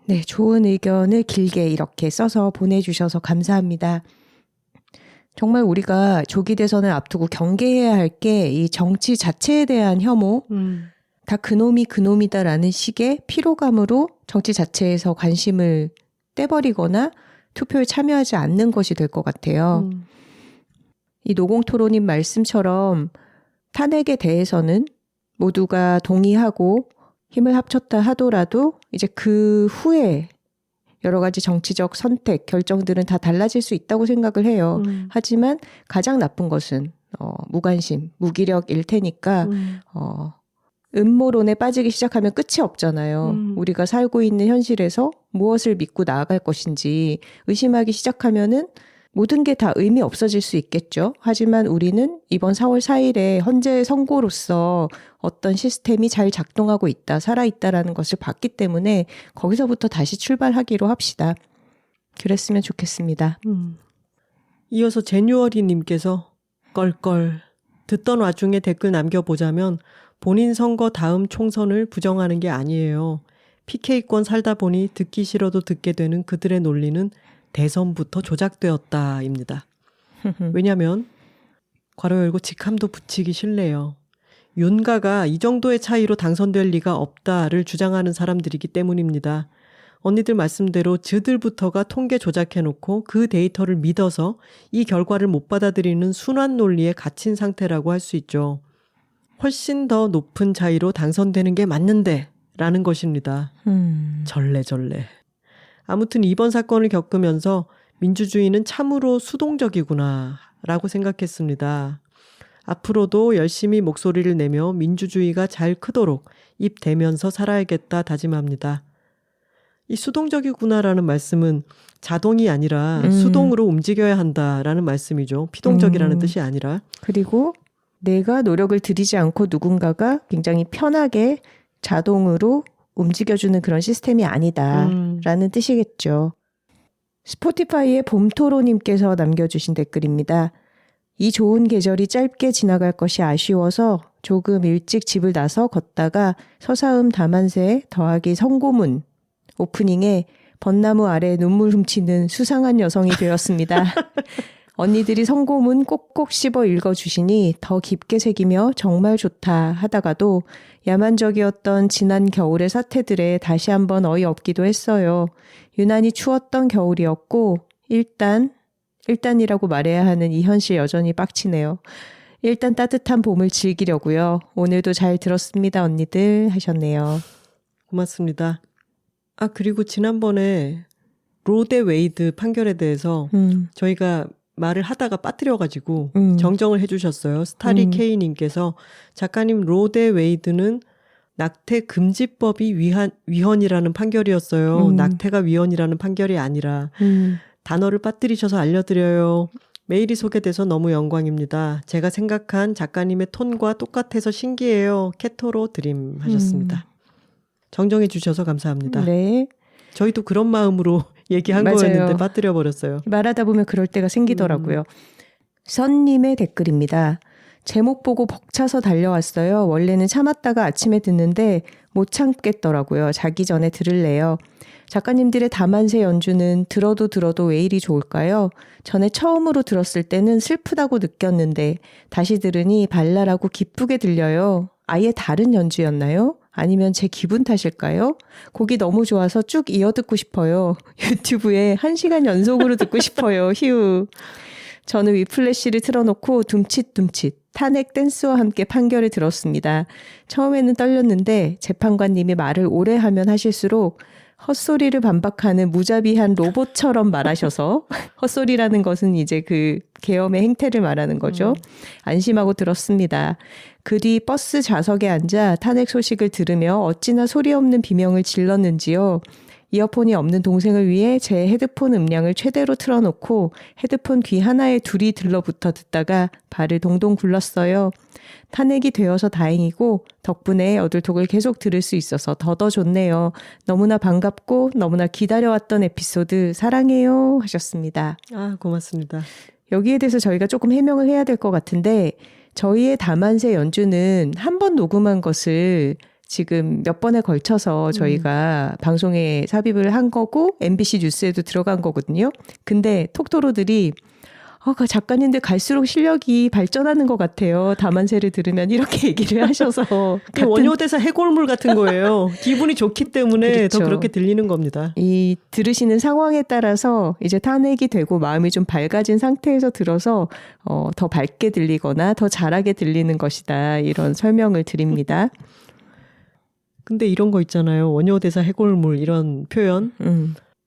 네, 좋은 의견을 길게 이렇게 써서 보내주셔서 감사합니다. 정말 우리가 조기 대선을 앞두고 경계해야 할 게 이 정치 자체에 대한 혐오, 다 그놈이 그놈이다라는 식의 피로감으로 정치 자체에서 관심을 떼버리거나 투표에 참여하지 않는 것이 될 것 같아요. 이 노공토론님 말씀처럼 탄핵에 대해서는 모두가 동의하고 힘을 합쳤다 하더라도 이제 그 후에 여러 가지 정치적 선택, 결정들은 다 달라질 수 있다고 생각을 해요. 하지만 가장 나쁜 것은 무관심, 무기력일 테니까 음모론에 빠지기 시작하면 끝이 없잖아요. 우리가 살고 있는 현실에서 무엇을 믿고 나아갈 것인지 의심하기 시작하면은 모든 게 다 의미 없어질 수 있겠죠. 하지만 우리는 이번 4월 4일에 헌재의 선고로서 어떤 시스템이 잘 작동하고 있다, 살아있다라는 것을 봤기 때문에 거기서부터 다시 출발하기로 합시다. 그랬으면 좋겠습니다. 이어서 제뉴얼이님께서 껄껄 듣던 와중에 댓글 남겨보자면 본인 선거 다음 총선을 부정하는 게 아니에요. PK권 살다 보니 듣기 싫어도 듣게 되는 그들의 논리는 대선부터 조작되었다입니다. 왜냐하면 괄호 열고 직함도 붙이기 싫네요. 윤가가 이 정도의 차이로 당선될 리가 없다를 주장하는 사람들이기 때문입니다. 언니들 말씀대로 저들부터가 통계 조작해놓고 그 데이터를 믿어서 이 결과를 못 받아들이는 순환 논리에 갇힌 상태라고 할 수 있죠. 훨씬 더 높은 차이로 당선되는 게 맞는데 라는 것입니다. 절레절레. 아무튼 이번 사건을 겪으면서 민주주의는 참으로 수동적이구나 라고 생각했습니다. 앞으로도 열심히 목소리를 내며 민주주의가 잘 크도록 입 대면서 살아야겠다 다짐합니다. 이 수동적이구나라는 말씀은 자동이 아니라 수동으로 움직여야 한다라는 말씀이죠. 피동적이라는 뜻이 아니라. 그리고 내가 노력을 들이지 않고 누군가가 굉장히 편하게 자동으로 움직여주는 그런 시스템이 아니다라는 뜻이겠죠. 스포티파이의 봄토로님께서 남겨주신 댓글입니다. 이 좋은 계절이 짧게 지나갈 것이 아쉬워서 조금 일찍 집을 나서 걷다가 서사음 다만세 더하기 성고문 오프닝에 벚나무 아래 눈물 훔치는 수상한 여성이 되었습니다. 언니들이 성고문 꼭꼭 씹어 읽어주시니 더 깊게 새기며 정말 좋다 하다가도 야만적이었던 지난 겨울의 사태들에 다시 한번 어이없기도 했어요. 유난히 추웠던 겨울이었고 일단이라고 말해야 하는 이 현실 여전히 빡치네요. 일단 따뜻한 봄을 즐기려고요. 오늘도 잘 들었습니다 언니들 하셨네요. 고맙습니다. 그리고 지난번에 로 대 웨이드 판결에 대해서 저희가 말을 하다가 빠뜨려가지고 정정을 해주셨어요. 스타리 K님께서 작가님 로 대 웨이드는 낙태 금지법이 위헌이라는 판결이었어요. 낙태가 위헌이라는 판결이 아니라 단어를 빠뜨리셔서 알려드려요. 메일이 소개돼서 너무 영광입니다. 제가 생각한 작가님의 톤과 똑같아서 신기해요. 캐토로 드림 하셨습니다. 정정해 주셔서 감사합니다. 네. 저희도 그런 마음으로 얘기한 맞아요. 거였는데 빠뜨려버렸어요. 말하다 보면 그럴 때가 생기더라고요. 선님의 댓글입니다. 제목 보고 벅차서 달려왔어요. 원래는 참았다가 아침에 듣는데 못 참겠더라고요. 자기 전에 들을래요. 작가님들의 다만세 연주는 들어도 왜 이리 좋을까요? 전에 처음으로 들었을 때는 슬프다고 느꼈는데 다시 들으니 발랄하고 기쁘게 들려요. 아예 다른 연주였나요? 아니면 제 기분 탓일까요? 곡이 너무 좋아서 쭉 이어듣고 싶어요. 유튜브에 1시간 연속으로 듣고 싶어요. 휴. 저는 위플래시를 틀어놓고 둠칫둠칫 탄핵 댄스와 함께 판결을 들었습니다. 처음에는 떨렸는데 재판관님이 말을 오래 하면 하실수록 헛소리를 반박하는 무자비한 로봇처럼 말하셔서 헛소리라는 것은 이제 그 계엄의 행태를 말하는 거죠. 안심하고 들었습니다. 그리 버스 좌석에 앉아 탄핵 소식을 들으며 어찌나 소리 없는 비명을 질렀는지요. 이어폰이 없는 동생을 위해 제 헤드폰 음량을 최대로 틀어놓고 헤드폰 귀 하나에 둘이 들러붙어 듣다가 발을 동동 굴렀어요. 탄핵이 되어서 다행이고 덕분에 여들톡을 계속 들을 수 있어서 더더 좋네요. 너무나 반갑고 너무나 기다려왔던 에피소드 사랑해요 하셨습니다. 고맙습니다. 여기에 대해서 저희가 조금 해명을 해야 될 것 같은데 저희의 다만세 연주는 한 번 녹음한 것을 지금 몇 번에 걸쳐서 저희가 방송에 삽입을 한 거고 MBC 뉴스에도 들어간 거거든요. 근데 톡토로들이 작가님들 갈수록 실력이 발전하는 것 같아요. 다만세를 들으면 이렇게 얘기를 하셔서. 원효대사 해골물 같은 거예요. 기분이 좋기 때문에 그렇죠. 더 그렇게 들리는 겁니다. 이 들으시는 상황에 따라서 이제 탄핵이 되고 마음이 좀 밝아진 상태에서 들어서 더 밝게 들리거나 더 잘하게 들리는 것이다. 이런 설명을 드립니다. 근데 이런 거 있잖아요. 원효대사 해골물 이런 표현.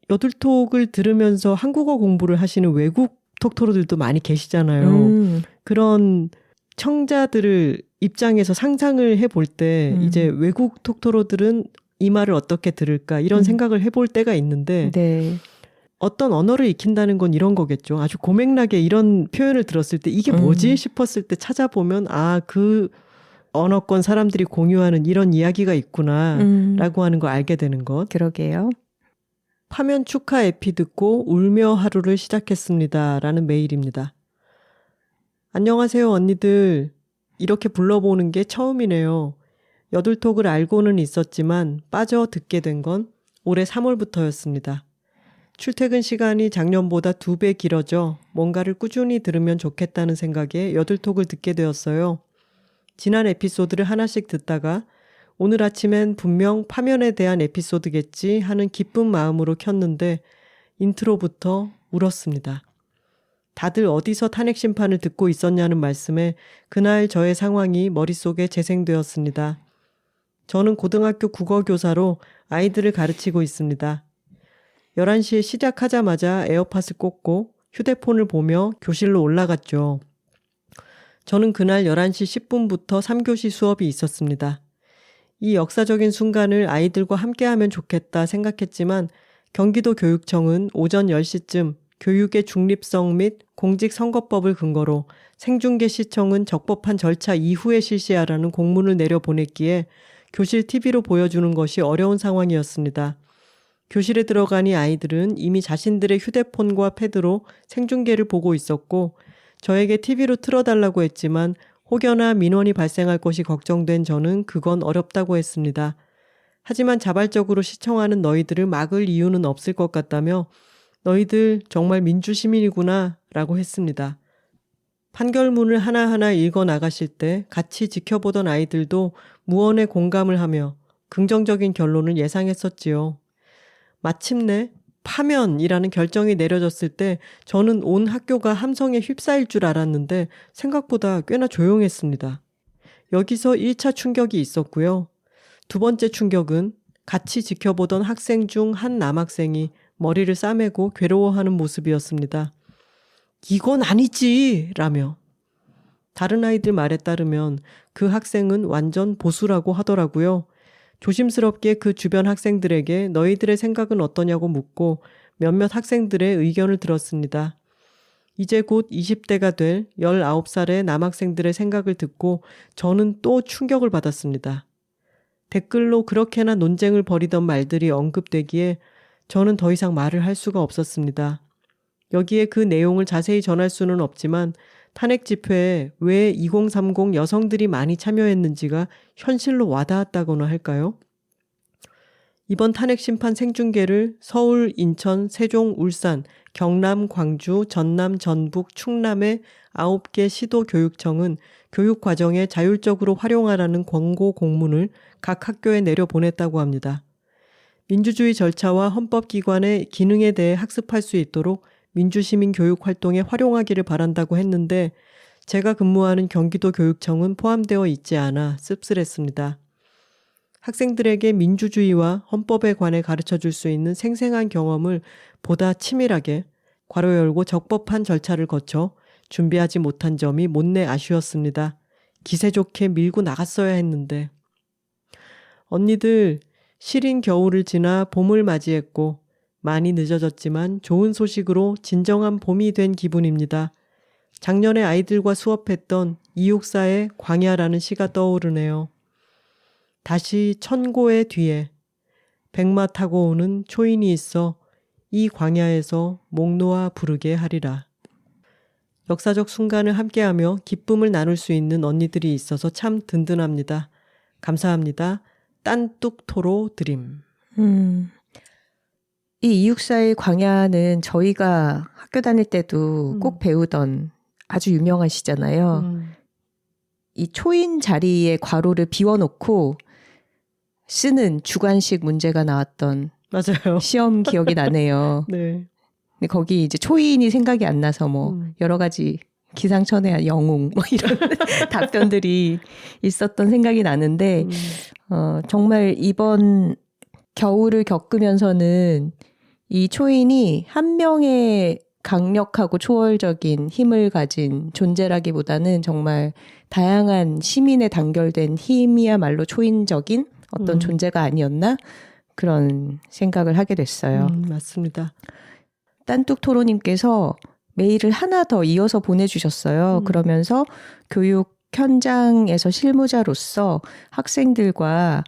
여들톡을 들으면서 한국어 공부를 하시는 외국 톡토로들도 많이 계시잖아요. 그런 청자들을 입장에서 상상을 해볼 때 이제 외국 톡토로들은 이 말을 어떻게 들을까 이런 생각을 해볼 때가 있는데 네. 어떤 언어를 익힌다는 건 이런 거겠죠. 아주 고맥락에 이런 표현을 들었을 때 이게 뭐지 싶었을 때 찾아보면 그 언어권 사람들이 공유하는 이런 이야기가 있구나 라고 하는 걸 알게 되는 것. 그러게요. 파면 축하 에피 듣고 울며 하루를 시작했습니다 라는 메일입니다. 안녕하세요 언니들. 이렇게 불러보는 게 처음이네요. 여둘톡을 알고는 있었지만 빠져 듣게 된 건 올해 3월부터였습니다. 출퇴근 시간이 작년보다 2배 길어져 뭔가를 꾸준히 들으면 좋겠다는 생각에 여둘톡을 듣게 되었어요. 지난 에피소드를 하나씩 듣다가 오늘 아침엔 분명 파면에 대한 에피소드겠지 하는 기쁜 마음으로 켰는데 인트로부터 울었습니다. 다들 어디서 탄핵 심판을 듣고 있었냐는 말씀에 그날 저의 상황이 머릿속에 재생되었습니다. 저는 고등학교 국어교사로 아이들을 가르치고 있습니다. 11시에 시작하자마자 에어팟을 꽂고 휴대폰을 보며 교실로 올라갔죠. 저는 그날 11시 10분부터 3교시 수업이 있었습니다. 이 역사적인 순간을 아이들과 함께하면 좋겠다 생각했지만 경기도 교육청은 오전 10시쯤 교육의 중립성 및 공직선거법을 근거로 생중계 시청은 적법한 절차 이후에 실시하라는 공문을 내려보냈기에 교실 TV로 보여주는 것이 어려운 상황이었습니다. 교실에 들어가니 아이들은 이미 자신들의 휴대폰과 패드로 생중계를 보고 있었고 저에게 TV로 틀어달라고 했지만 혹여나 민원이 발생할 것이 걱정된 저는 그건 어렵다고 했습니다. 하지만 자발적으로 시청하는 너희들을 막을 이유는 없을 것 같다며 너희들 정말 민주시민이구나 라고 했습니다. 판결문을 하나하나 읽어 나가실 때 같이 지켜보던 아이들도 무언에 공감을 하며 긍정적인 결론을 예상했었지요. 마침내 파면이라는 결정이 내려졌을 때 저는 온 학교가 함성에 휩싸일 줄 알았는데 생각보다 꽤나 조용했습니다. 여기서 1차 충격이 있었고요. 두 번째 충격은 같이 지켜보던 학생 중 한 남학생이 머리를 싸매고 괴로워하는 모습이었습니다. 이건 아니지! 라며. 다른 아이들 말에 따르면 그 학생은 완전 보수라고 하더라고요. 조심스럽게 그 주변 학생들에게 너희들의 생각은 어떠냐고 묻고 몇몇 학생들의 의견을 들었습니다. 이제 곧 20대가 될 19살의 남학생들의 생각을 듣고 저는 또 충격을 받았습니다. 댓글로 그렇게나 논쟁을 벌이던 말들이 언급되기에 저는 더 이상 말을 할 수가 없었습니다. 여기에 그 내용을 자세히 전할 수는 없지만 탄핵 집회에 왜 2030 여성들이 많이 참여했는지가 현실로 와닿았다고나 할까요? 이번 탄핵 심판 생중계를 서울, 인천, 세종, 울산, 경남, 광주, 전남, 전북, 충남의 9개 시도교육청은 교육과정에 자율적으로 활용하라는 권고 공문을 각 학교에 내려보냈다고 합니다. 민주주의 절차와 헌법기관의 기능에 대해 학습할 수 있도록 민주시민 교육 활동에 활용하기를 바란다고 했는데 제가 근무하는 경기도 교육청은 포함되어 있지 않아 씁쓸했습니다. 학생들에게 민주주의와 헌법에 관해 가르쳐줄 수 있는 생생한 경험을 보다 치밀하게 괄호 열고 적법한 절차를 거쳐 준비하지 못한 점이 못내 아쉬웠습니다. 기세 좋게 밀고 나갔어야 했는데. 언니들, 시린 겨울을 지나 봄을 맞이했고 많이 늦어졌지만 좋은 소식으로 진정한 봄이 된 기분입니다. 작년에 아이들과 수업했던 이육사의 광야라는 시가 떠오르네요. 다시 천고의 뒤에 백마 타고 오는 초인이 있어 이 광야에서 목 놓아 부르게 하리라. 역사적 순간을 함께하며 기쁨을 나눌 수 있는 언니들이 있어서 참 든든합니다. 감사합니다. 딴뚝토로 드림. 이 이육사의 광야는 저희가 학교 다닐 때도 꼭 배우던 아주 유명한 시잖아요. 이 초인 자리에 괄호를 비워놓고 쓰는 주관식 문제가 나왔던 맞아요. 시험 기억이 나네요. 네. 근데 거기 이제 초인이 생각이 안 나서 뭐 여러 가지 기상천외한 영웅 뭐 이런 답변들이 있었던 생각이 나는데 정말 이번 겨울을 겪으면서는 이 초인이 한 명의 강력하고 초월적인 힘을 가진 존재라기보다는 정말 다양한 시민에 단결된 힘이야말로 초인적인 어떤 존재가 아니었나 그런 생각을 하게 됐어요. 맞습니다. 딴뚝 토로님께서 메일을 하나 더 이어서 보내주셨어요. 그러면서 교육 현장에서 실무자로서 학생들과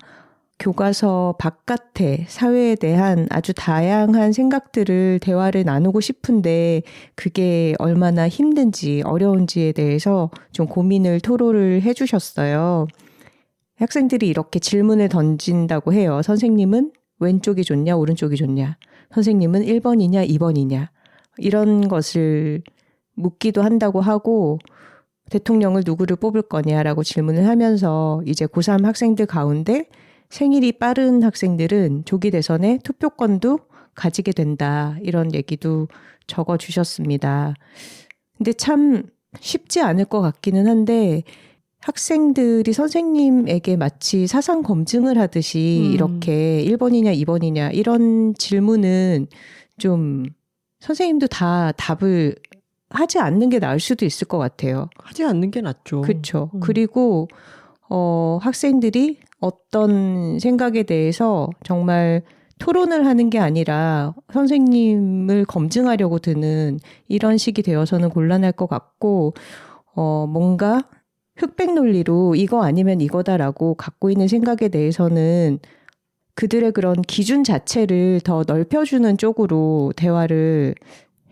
교과서 바깥의 사회에 대한 아주 다양한 생각들을 대화를 나누고 싶은데 그게 얼마나 힘든지 어려운지에 대해서 좀 고민을 토로를 해주셨어요. 학생들이 이렇게 질문을 던진다고 해요. 선생님은 왼쪽이 좋냐 오른쪽이 좋냐? 선생님은 1번이냐 2번이냐? 이런 것을 묻기도 한다고 하고 대통령을 누구를 뽑을 거냐라고 질문을 하면서 이제 고3 학생들 가운데 생일이 빠른 학생들은 조기 대선에 투표권도 가지게 된다. 이런 얘기도 적어주셨습니다. 근데 참 쉽지 않을 것 같기는 한데 학생들이 선생님에게 마치 사상 검증을 하듯이 이렇게 1번이냐 2번이냐 이런 질문은 좀 선생님도 다 답을 하지 않는 게 나을 수도 있을 것 같아요. 하지 않는 게 낫죠. 그렇죠. 그리고 학생들이 어떤 생각에 대해서 정말 토론을 하는 게 아니라 선생님을 검증하려고 드는 이런 식이 되어서는 곤란할 것 같고 뭔가 흑백 논리로 이거 아니면 이거다라고 갖고 있는 생각에 대해서는 그들의 그런 기준 자체를 더 넓혀주는 쪽으로 대화를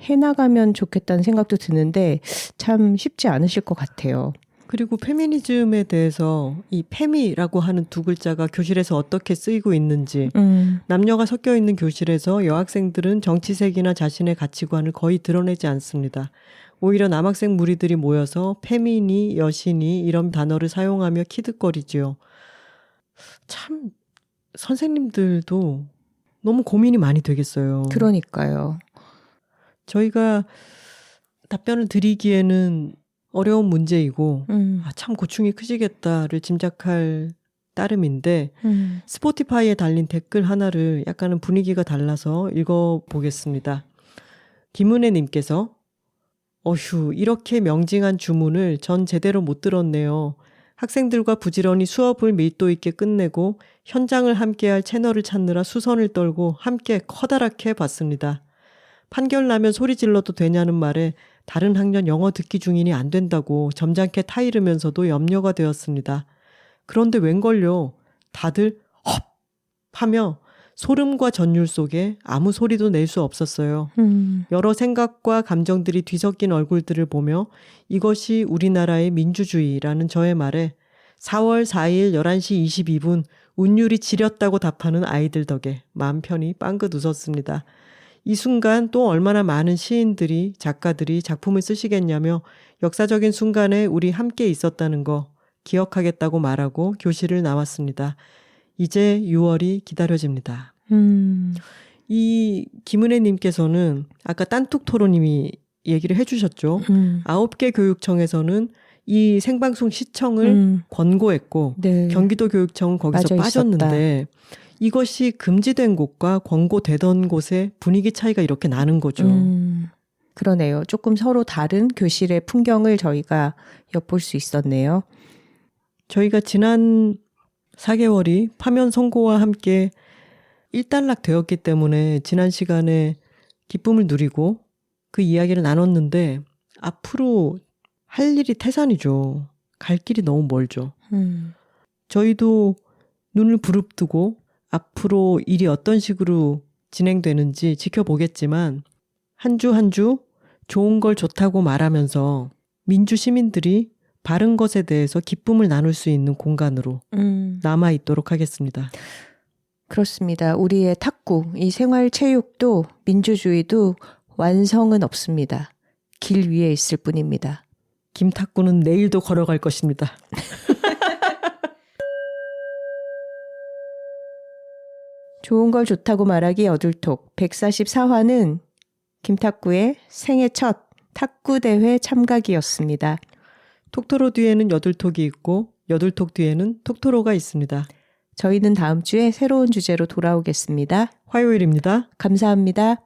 해나가면 좋겠다는 생각도 드는데 참 쉽지 않으실 것 같아요. 그리고 페미니즘에 대해서 이 페미라고 하는 두 글자가 교실에서 어떻게 쓰이고 있는지 남녀가 섞여 있는 교실에서 여학생들은 정치색이나 자신의 가치관을 거의 드러내지 않습니다. 오히려 남학생 무리들이 모여서 페미니, 여신이 이런 단어를 사용하며 키득거리지요. 참 선생님들도 너무 고민이 많이 되겠어요. 그러니까요. 저희가 답변을 드리기에는 어려운 문제이고 참 고충이 크시겠다를 짐작할 따름인데 스포티파이에 달린 댓글 하나를 약간은 분위기가 달라서 읽어보겠습니다. 김은혜 님께서 어휴 이렇게 명징한 주문을 전 제대로 못 들었네요. 학생들과 부지런히 수업을 밀도 있게 끝내고 현장을 함께할 채널을 찾느라 수선을 떨고 함께 커다랗게 봤습니다. 판결 나면 소리 질러도 되냐는 말에 다른 학년 영어 듣기 중이니 안 된다고 점잖게 타이르면서도 염려가 되었습니다. 그런데 웬걸요. 다들 헙 하며 소름과 전율 속에 아무 소리도 낼 수 없었어요. 여러 생각과 감정들이 뒤섞인 얼굴들을 보며 이것이 우리나라의 민주주의라는 저의 말에 4월 4일 11시 22분 운율이 지렸다고 답하는 아이들 덕에 마음 편히 빵긋 웃었습니다. 이 순간 또 얼마나 많은 시인들이 작가들이 작품을 쓰시겠냐며 역사적인 순간에 우리 함께 있었다는 거 기억하겠다고 말하고 교실을 나왔습니다. 이제 6월이 기다려집니다. 이 김은혜 님께서는 아까 딴뚝 토로님이 얘기를 해주셨죠. 9개 교육청에서는 이 생방송 시청을 권고했고 네. 경기도 교육청은 거기서 빠졌는데 이것이 금지된 곳과 권고되던 곳의 분위기 차이가 이렇게 나는 거죠. 그러네요. 조금 서로 다른 교실의 풍경을 저희가 엿볼 수 있었네요. 저희가 지난 4개월이 파면 선고와 함께 일단락 되었기 때문에 지난 시간에 기쁨을 누리고 그 이야기를 나눴는데 앞으로 할 일이 태산이죠. 갈 길이 너무 멀죠. 저희도 눈을 부릅뜨고 앞으로 일이 어떤 식으로 진행되는지 지켜보겠지만 한 주 한 주 좋은 걸 좋다고 말하면서 민주 시민들이 바른 것에 대해서 기쁨을 나눌 수 있는 공간으로 남아있도록 하겠습니다. 그렇습니다. 우리의 탁구, 이 생활체육도 민주주의도 완성은 없습니다. 길 위에 있을 뿐입니다. 김탁구는 내일도 걸어갈 것입니다. 좋은 걸 좋다고 말하기 여둘톡 144화는 김탁구의 생애 첫 탁구대회 참가기였습니다. 톡토로 뒤에는 여둘톡이 있고 여둘톡 뒤에는 톡토로가 있습니다. 저희는 다음 주에 새로운 주제로 돌아오겠습니다. 화요일입니다. 감사합니다.